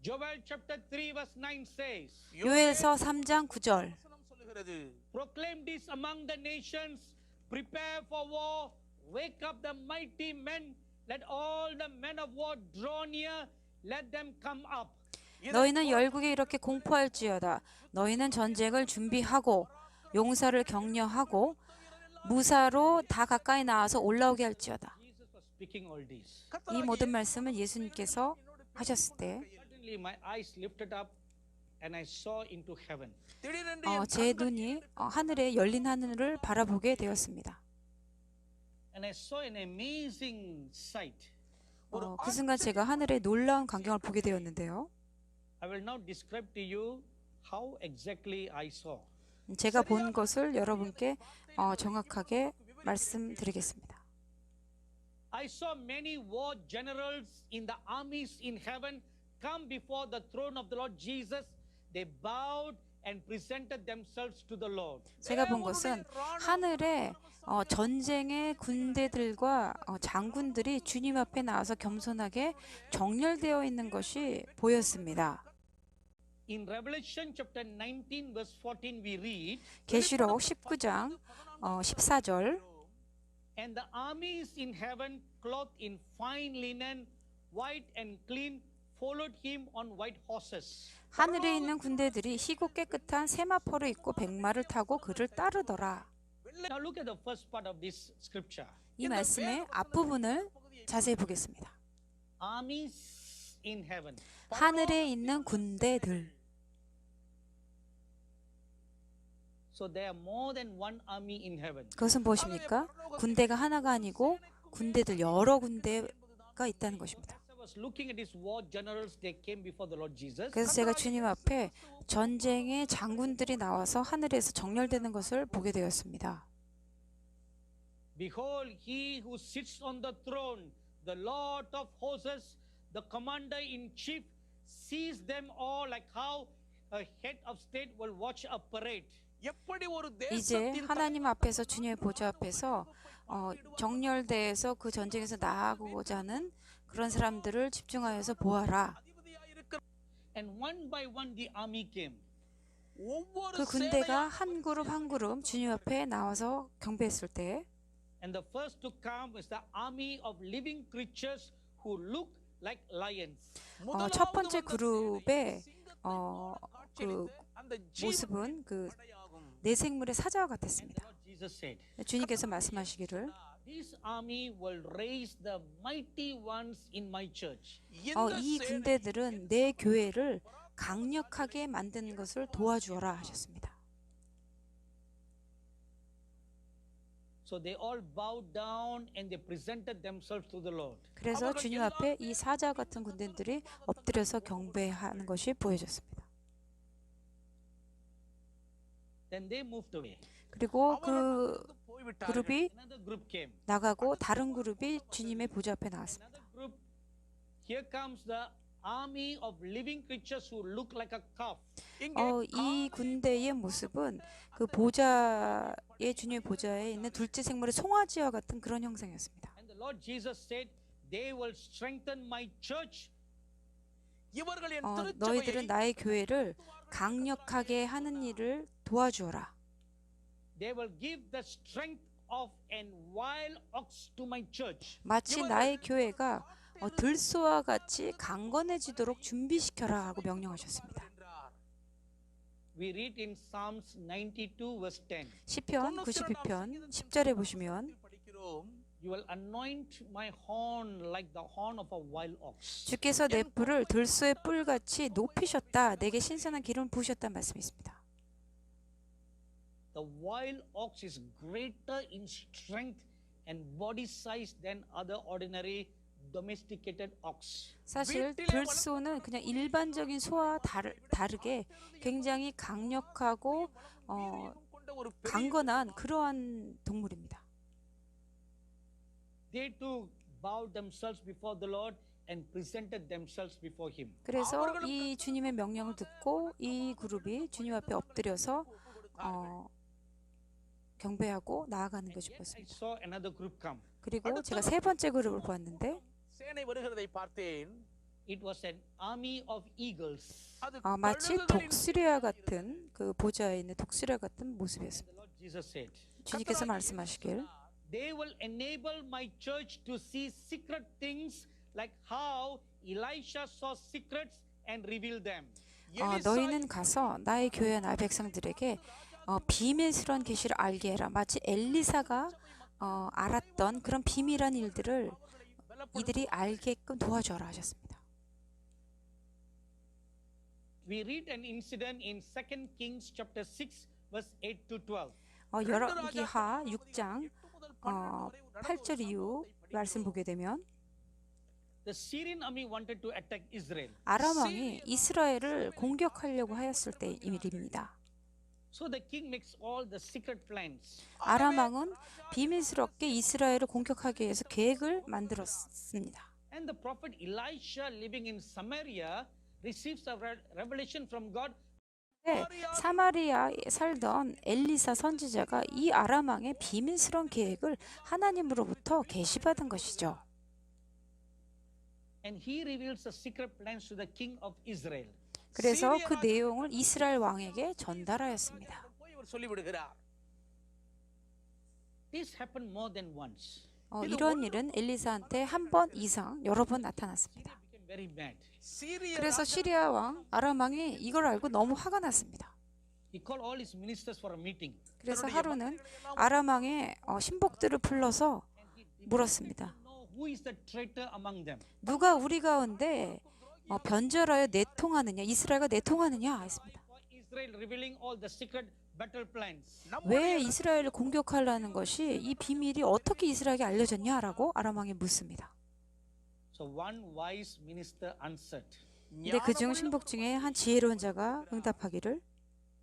Joel chapter 3 verse 9 says, 요엘서 3장 9절. வசனம் சொல்லுகிறது, proclaim this among the nations, prepare for war, wake up the mighty men, let all the men of war draw near, let them come up. 너희는 열국에 이렇게 공포할지어다. 너희는 전쟁을 준비하고 용사를 격려하고 무사로 다 가까이 나와서 올라오게 할지어다. Jesus was speaking all this. 이 모든 말씀은 예수님께서 하셨을 때 Suddenly my eyes lifted up and I saw into heaven. திடீரென்று 제 눈이 하늘에 열린 하늘을 바라보게 되었습니다. And I saw an amazing sight. 그 순간 제가 하늘의 놀라운 광경을 보게 되었는데요. I will now describe to you how exactly I saw. 제가 본 것을 여러분께 정확하게 말씀드리겠습니다. I saw many war generals in the armies in heaven come before the throne of the Lord Jesus. They bowed and presented themselves to the Lord. 제가 본 것은 하늘에 전쟁의 군대들과 장군들이 주님 앞에 나와서 겸손하게 정렬되어 있는 것이 보였습니다. In Revelation chapter 19 verse 14 we read, 계시록 19장 14절 and the armies in heaven clothed in fine linen, white and clean, followed him on white horses. 하늘에 있는 군대들이 희고 깨끗한 세마포를 입고 백마를 타고 그를 따르더라. Now look at the first part of this scripture. 이 말씀의 앞부분을 자세히 보겠습니다. Armies in heaven. 하늘에 있는 군대들. So there are more than one army in heaven. 그것은 무엇입니까? 군대가 하나가 아니고 군대들 여러 군대가 있다는 것입니다. As I was looking at these war generals, they came before the Lord Jesus. 그래서 제가 주님 앞에 전쟁의 장군들이 나와서 하늘에서 정렬되는 것을 보게 되었습니다. Behold, he who sits on the throne, the Lord of hosts, the commander in chief, sees them all like how a head of state will watch a parade. எப்படி ஒரு 이제 தேசத்தின் 하나님 앞에서 주님의 보좌 앞에서 정렬대에서 그 전쟁에서 나아가고자 하는 그런 사람들을 집중하여서 보아라. அதிபதியாயிருக்கிற And one by one the army came. ஒவ்வொரு 그 군대가 한 그룹 한 그룹 주님 앞에 나와서 경배했을 때 And the first to come is the army of living creatures who look like lions. 첫 번째 그룹의 그 அந்த 모습은 그 ஜீவனையாகும். 내생물의 사자와 And the 같았습니다. Lord Jesus said, 주님께서 말씀하시기를 this army will raise the mighty ones in my church. இந்த 이 சேனை 군대들은 내 교회를 강력하게 만드는 것을 도와주어라 하셨습니다. So they all bowed down and they presented themselves to the Lord. 그래서 주님 앞에 이 사자 같은 군대들이 엎드려서 경배하는 것이 보여졌습니다. Then they moved away. 그리고 그 போய்விட்டார்கள். 그룹이 Another group came. 나가고 다른 그룹이 주님의 보좌 앞에 나왔습니다. Another group. Here comes the army of living creatures who look like a calf. இங்கே 이 군대의 모습은 그 보좌의 주님의 보좌에 있는 둘째 생물의 송아지와 같은 그런 형상이었습니다. And the Lord Jesus said, they will strengthen my church. இவர்கள் என் 너희들은 திருச்சபையை 나의 교회를 강력하게 하는 일을 도와주어라. They will give the strength of an wild ox to my church. 마치 나의 교회가 들소와 같이 강건해지도록 준비시켜라 하고 명령하셨습니다. என்றார். We read in Psalms 92 verse 10. 시편 92편 10절에 보시면 படிக்கிறோம். You will anoint my horn like the horn of a wild ox. 주께서 내 뿔을 들소의 뿔같이 높이셨다. 내게 신선한 기름을 부으셨다는 말씀이 있습니다. The wild ox is greater in strength and body size than other ordinary domesticated ox. 사실 들소는 그냥 일반적인 소와 다르게 굉장히 강력하고 கொண்ட ஒரு பெரிய 강건한 그러한 동물입니다. They too bowed themselves before the Lord and presented themselves before him. 그래서 이 주님의 명령을 듣고 이 그룹이 주님 앞에 엎드려서 경배하고 나아가는 And 것을 yet I 보았습니다. saw another group come. 그리고 제가 세 번째 그룹을 보았는데 சேனை வருகிறதை பார்த்தேன். It was an army of eagles. அது 마치 கழுகுகளின் 독수리와 같은 그 보좌에 있는 독수리와 같은 모습이었습니다. The Lord Jesus said, 주님께서 말씀하시길 they will enable my church to see secret things like how Elisha saw secrets and revealed them. 너희는 가서 나의 교회 나의 백성들에게 비밀스러운 계시를 알게 해라. 마치 엘리사가 알았던 그런 비밀한 일들을 이들이 알게끔 도와줘라 하셨습니다. We read an incident in 2 Kings chapter 6 verse 8 to 12. 열왕기하 6장 8절 이후 말씀 보게 되면 The Syrian army wanted to attack Israel. 아람 왕이 이스라엘을 공격하려고 하였을 때의 일입니다. So the king makes all the secret plans. 아람 왕은 비밀스럽게 이스라엘을 공격하기 위해서 계획을 만들었습니다. And the prophet Elisha living in Samaria receives a revelation from God. 사마리아에 살던 엘리사 선지자가 이 아람 왕의 비밀스러운 계획을 하나님으로부터 계시받은 것이죠. And he reveals the secret plans to the king of Israel. 그래서 그 내용을 이스라엘 왕에게 전달하였습니다. போய் இவர் சொல்லிவிடுகிறார். This happened more than once. 이런 일은 엘리사한테 한 번 이상 여러 번 나타났습니다. He became very mad. சீரிய 그래서 시리아 왕 아람 왕이 이걸 알고 너무 화가 났습니다. He called all his ministers for a meeting. 그래서 하루는 아람 왕의 신복들을 불러서 물었습니다. Know who is the traitor among them? 누가 우리 가운데 변절하여 내통하느냐, 이스라엘과 내통하느냐 했습니다. For Israel revealing all the secret battle plans. 왜 이스라엘을 공격하려는 것이 이 비밀이 어떻게 이스라엘에게 알려졌냐라고 아람 왕이 묻습니다. So one wise minister answered, 근데 그중 신복 중에 한 지혜로운 자가 응답하기를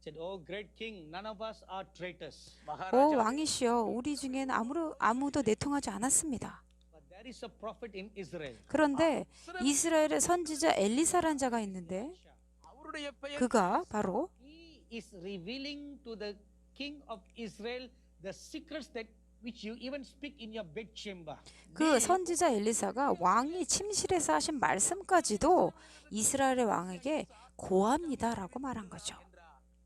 said, "Oh great king, none of us are traitors. 오 왕이시여 우리 중에는 아무도 내통하지 않았습니다. But there is a prophet in Israel. 그런데 이스라엘의 선지자 엘리사라는 자가 있는데 அவருடைய பெயர் 그가 바로 He is revealing to the king of Israel the secrets that which you even speak in your bedchamber." 그 선지자 엘리사가 왕이 침실에서 하신 말씀까지도 이스라엘의 왕에게 고합니다라고 말한 거죠.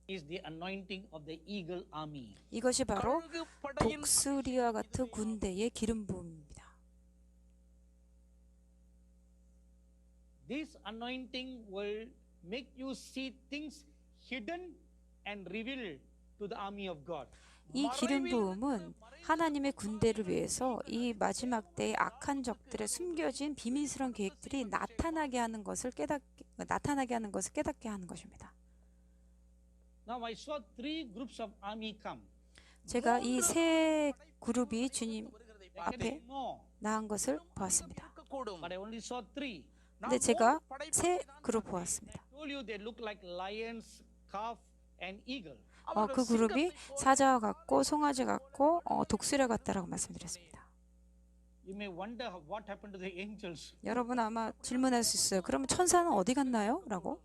Is the anointing of the eagle army. 이것이 바로 கழுகு படையின் 독수리와 같은 군대의 기름 부음입니다. This anointing will make you see things hidden and revealed to the army of God. 이 기름 부음은 하나님의 군대를 위해서 이 마지막 때의 악한 적들의 숨겨진 비밀스러운 계획들이 나타나게 하는 것을 깨닫게 하는 것입니다. Now I saw three groups of army come. 제가 이 세 그룹이 주님 வருகிறதை There 앞에 can be more, 나은 것을 보았습니다. பார்க்கக்கூடும். but I only saw three. 근데 제가 세 그룹 보았습니다. I told you they look like lions, calf, and eagle. 그 그룹이 사자와 같고 송아지 같고 독수리 같다라고 말씀드렸습니다. You may wonder what happened to the angels. 여러분 아마 질문할 수 있어요. 그러면 천사는 어디 갔나요? 라고.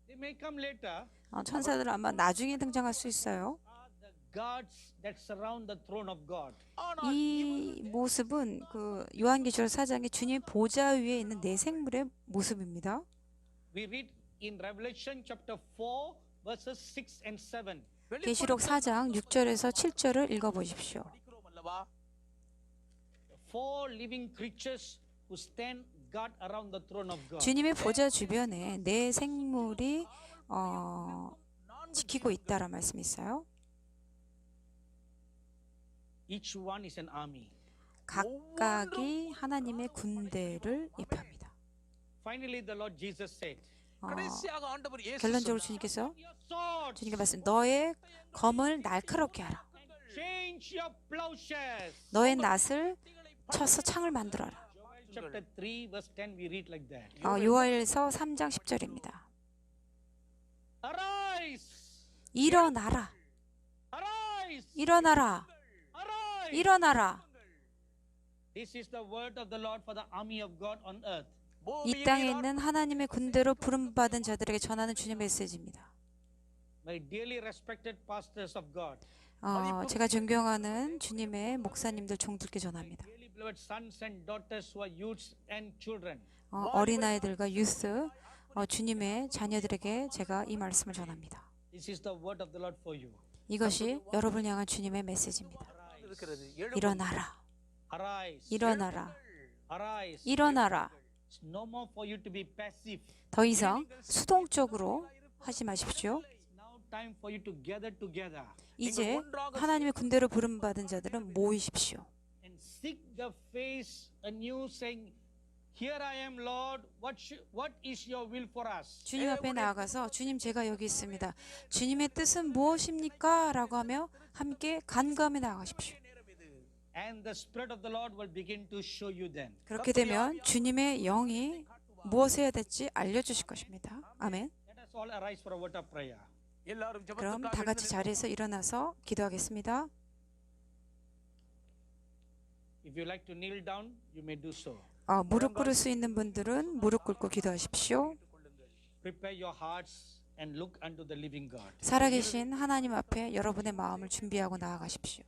They may come later. 천사들은 아마 나중에 등장할 수 있어요. Are the guards that surround the throne of God. 이 모습은 그 요한계시록 4장의 주님 보좌 위에 있는 네 생물의 모습입니다. We read in Revelation chapter 4 verses 6 and 7. 계시록 4장 6절에서 7절을 읽어보십시오. படிக்கிறோம் அல்லவா? Four living creatures who stand guard around the throne of God. 주님의 보좌 주변에 네 생물이 지키고 있다라 말씀이 있어요. Each one is an army. 각각이 하나님의 군대를 예표합니다. Finally, the Lord Jesus said, கடைசியாக ஆண்டவர் இயேசு 결론적으로 주님께서 "Your swords 주님께 말씀 너의 검을 날카롭게 하라. and change your plowshares." 너의 낫을 쳐서 창을 만들어라. Joel chapter 3 verse 10 we read like that. 요엘서 3장 10절입니다. Arise! 일어나라. Arise! 일어나라. Arise! 일어나라. This is the word of the Lord for the army of God on earth. 이 땅에 있는 하나님의 군대로 부름받은 자들에게 전하는 주님의 메시지입니다. my dearly respected pastors of God, 제가 존경하는 주님의 목사님들 종들께 전합니다. dearly beloved sons and daughters who are youths and children, 어린아이들과 유스, 주님의 자녀들에게 제가 이 말씀을 전합니다. this is the word of the Lord for you. 이것이 여러분을 향한 주님의 메시지입니다. இருக்கிறது. 일어나라, Arise, 일어나라, arise. 일어나라. It's no more for you to be passive. 더 이상 수동적으로 하지 마십시오. It's now time for you to gather together 이제 하나님의 군대로 부름받은 자들은 모이십시오. and seek the face anew, saying, Here I am, Lord. What is your will for us? 주님 앞에 나아가서 주님 제가 여기 있습니다. 주님의 뜻은 무엇입니까? 라고 하며 함께 간구하며 나아가십시오. And the Spirit of the Lord will begin to show you then. 그렇게 되면 주님의 영이 무엇을 해야 될지 알려주실 것입니다. 아멘. Let us all arise for a word of prayer. எல்லாரும் 그럼 다 ஜெபத்துக்காக 같이 자리에서 일어나서 기도하겠습니다. If you like to kneel down, you may do so. 무릎 꿇을 수 있는 분들은 무릎 꿇고 기도하십시오. Prepare your hearts and look unto the living God. 살아계신 하나님 앞에 여러분의 마음을 준비하고 나아가십시오.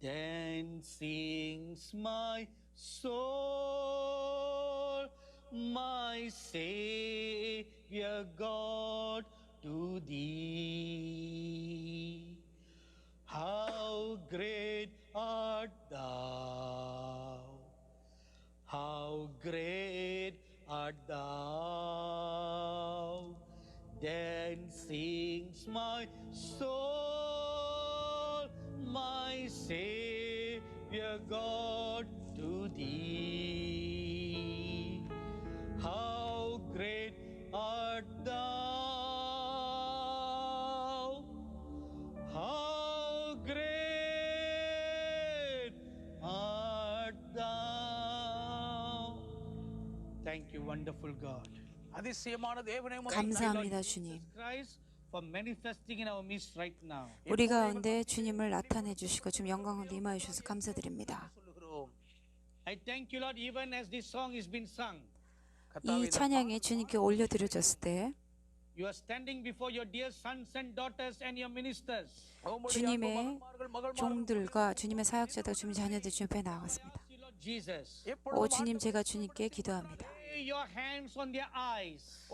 Then sings my soul, my Savior God, to thee. How great art thou! How great art thou! Then sings my soul, my Savior God, to thee. How great art thou! How great art thou! Thank you, wonderful God. அதிசயமான தேவனே உமக்கு 감사합니다, 주님. Christ, for manifesting in our midst right now. 우리 가운데 주님을 나타내 주시고 좀 영광 가운데 임하여 주셔서 감사드립니다. சொல்லுகிறோம். I thank you, Lord, even as this song is being sung. 이 찬양이 주님께 올려드려졌을 때 You are standing before your dear sons and daughters and your ministers. 주님의 종들과 주님의 사역자들, 주님 자녀들 주님 앞에 나아갔습니다. Ask you, Lord Jesus, 오 주님, 제가 주님께 기도합니다. lay your hands on their eyes.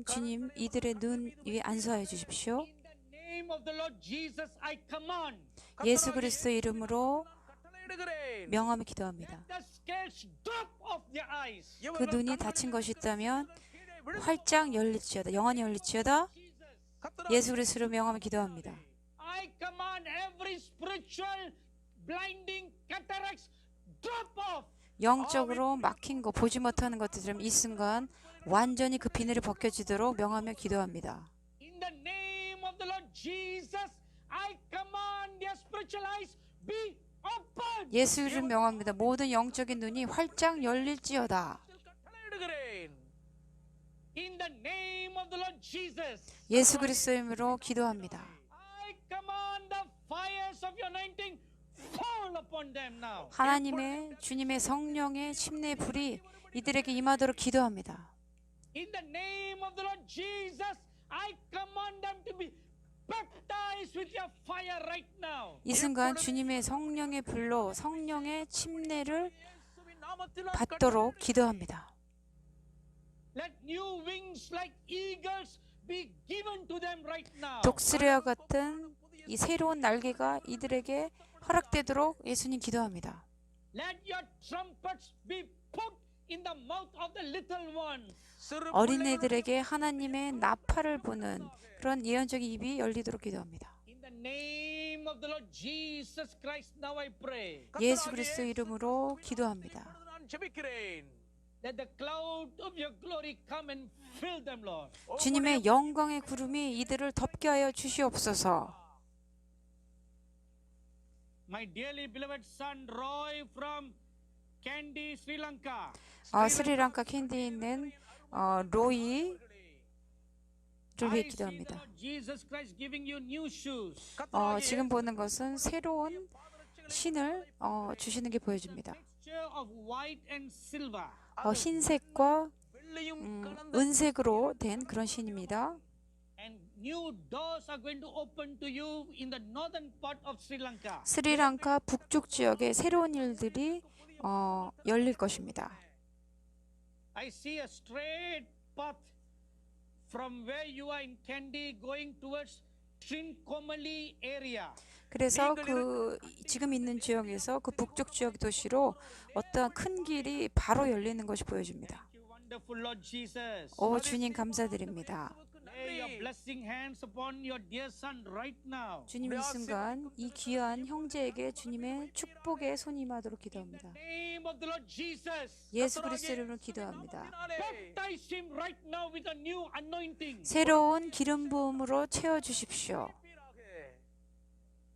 주님, 이들의 눈 위에 안수하여 주십시오. In the name of the Lord Jesus, I command 예수 그리스도 이름으로 கட்டளையிடுகிறேன். 명함을 기도합니다. the scales drop off their eyes. 그 눈이 다친 것이 있다면 활짝 열릴지어다, 영원히 열릴지어다. 예수 그리스도로 명함을 기도합니다. I command every spiritual blinding cataracts drop off. 영적으로 막힌 거, 보지 못하는 것들은 이 순간 완전히 그 비늘이 벗겨지도록 명하며 기도합니다. In the name of the Lord Jesus, I command their spiritual eyes be open. 예수 이름 명합니다. 모든 영적인 눈이 활짝 열릴지어다. கட்டளையிடுகிறேன். In the name of the Lord Jesus, 예수 그리스도의 이름으로 기도합니다. I command the fires of your anointing fall upon them now. 하나님의 주님의 성령의 침례의 불이 이들에게 임하도록 기도합니다. In the name of the Lord Jesus, I command them to be baptized with your fire right now. 이 순간 주님의 성령의 불로 성령의 침례를 இயேசுவின் நாமத்தில் 받도록 기도합니다. Let new wings like eagles be given to them right now. 독수리와 같은 이 새로운 날개가 이들에게 허락되도록 예수님 기도합니다. Let your trumpets be put in the mouth of the little ones. 어린애들에게 하나님의 나팔을 부는 그런 예언적인 입이 열리도록 기도합니다. In the name of the Lord Jesus Christ, now I pray. 예수 그리스도 이름으로 기도합니다. நான் ஜெபிக்கிறேன். Let the cloud of your glory come and fill them, Lord. 주님의 영광의 구름이 이들을 덮게 하여 주시옵소서. My dearly beloved son Roy from Kandy, Sri Lanka. 스리랑카 캔디에 있는 로이를 위해 I see the 기도합니다. Lord Jesus Christ giving you new shoes. 지금 보는 것은 새로운 신을 주시는 게 보여집니다. Mixture of white and silver. 흰색과 வெள்ளையும் கலந்த 은색으로 된 그런 신입니다. And new doors are going to open to you in the northern part of Sri Lanka. 스리랑카 북쪽 지역에 새로운 일들이 열릴 것입니다. I see a straight path from where you are in Kandy going towards Trincomalee area. 그래서 그 지금 있는 지역에서 그 북쪽 지역 도시로 어떠한 큰 길이 바로 열리는 것이 보여집니다. Thank you, wonderful Lord Jesus. 오 주님 감사드립니다. Lay your blessing hands upon your dear son right now. 주님 이 순간 이 귀한 형제에게 주님의 축복의 손이 임하도록 기도합니다. Name of the Lord Jesus. 예수 그리스도 이름으로 기도합니다. Baptize him right now with a new anointing. 새로운 기름 부음으로 채워 주십시오.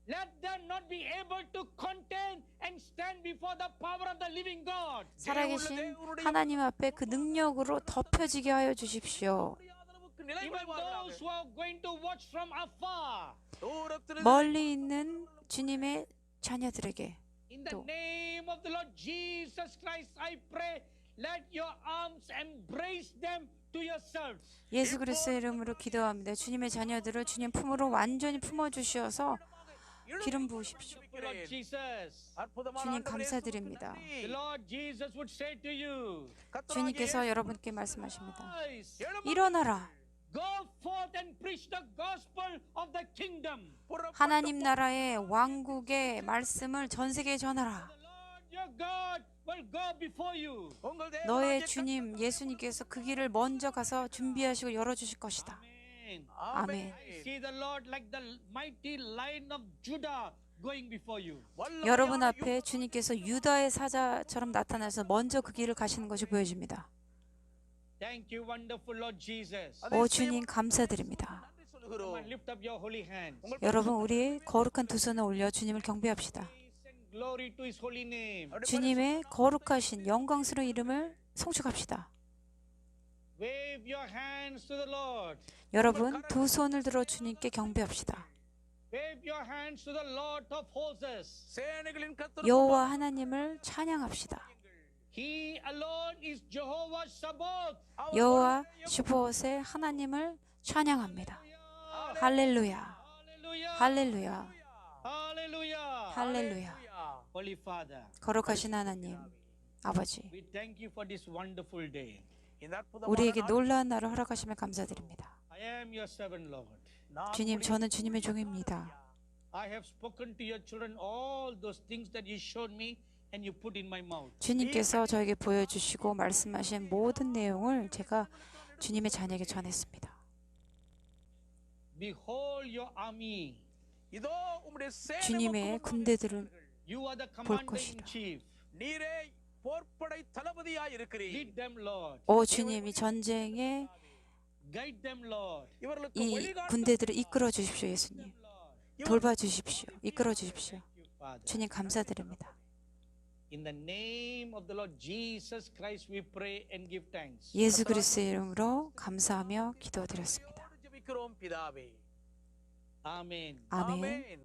Let them not be able to contend and stand before the power of the living God. 살아계신 하나님 앞에 그 능력으로 덮여지게 하여 주십시오. Even those who are going to watch from afar. 멀리 있는 주님의 자녀들에게 In the 또 name of the Lord Jesus Christ, I pray, let your arms embrace them to yourselves. 예수 그리스도 이름으로 기도합니다. 주님의 자녀들을 주님 품으로 완전히 품어 주셔서 기름 부으십시오. Lord Jesus. 주님 감사드립니다. The Lord Jesus would say to you, 주님께서 여러분께 말씀하십니다. "Arise, 일어나라. go forth and preach the gospel of the kingdom. 하나님 나라의 왕국의 말씀을 전 세계에 전하라. The Lord your God will go before you." 너의 주님 예수님께서 그 길을 먼저 가서 준비하시고 열어주실 것이다. Amen. 아멘. I see the Lord like the mighty lion of Judah going before you. 여러분 앞에 주님께서 유다의 사자처럼 나타나서 먼저 그 길을 가시는 것이 보여집니다. Thank you, wonderful Lord Jesus. 오 주님 감사드립니다. Come on, lift up your holy hands. 여러분 우리 거룩한 두 손을 올려 주님을 경배합시다. Praise and glory to His holy name. 주님의 거룩하신 영광스러운 이름을 송축합시다. Wave your hands to the Lord. 여러분 두 손을 들어 주님께 경배합시다. Wave your hands to the Lord of hosts. 여호와 하나님을 찬양합시다. He alone is Jehovah Sabaoth. 여호와 슈퍼옷의 하나님을 찬양합니다. 할렐루야, Hallelujah. 할렐루야, Hallelujah. 할렐루야. Holy Father, 거룩하신 하나님, 아버지, we thank you for this wonderful day. 우리에게 놀라운 날을 허락하심에 감사드립니다. I am your servant, Lord. 주님, 저는 주님의 종입니다. I have spoken to your children all those things that you showed me and you put in my mouth. 주님께서 저에게 보여주시고 말씀하신 모든 내용을 제가 주님의 자녀에게 전했습니다. Behold your army. 주님의 군대들을 You are the 볼 commander in 것이다. chief. நீரே போர்ப்படை தளபதியாய் இருக்கிறீர். Lead them, Lord. 오 주님, 이 전쟁에 Guide them, Lord. இவர்களுக்கு 이 வழிகாட்டு 군대들을 이끌어 주십시오, 예수님. Lord. 돌봐 주십시오. 이끌어 주십시오. Thank you, Father. 주님 감사드립니다. In the name of the Lord Jesus Christ, we pray and give thanks. 예수 그리스도의 이름으로 감사하며 기도드렸습니다. ஜெபிக்கிறோம் பிதாவே. Amen. 아멘. ஆமென்.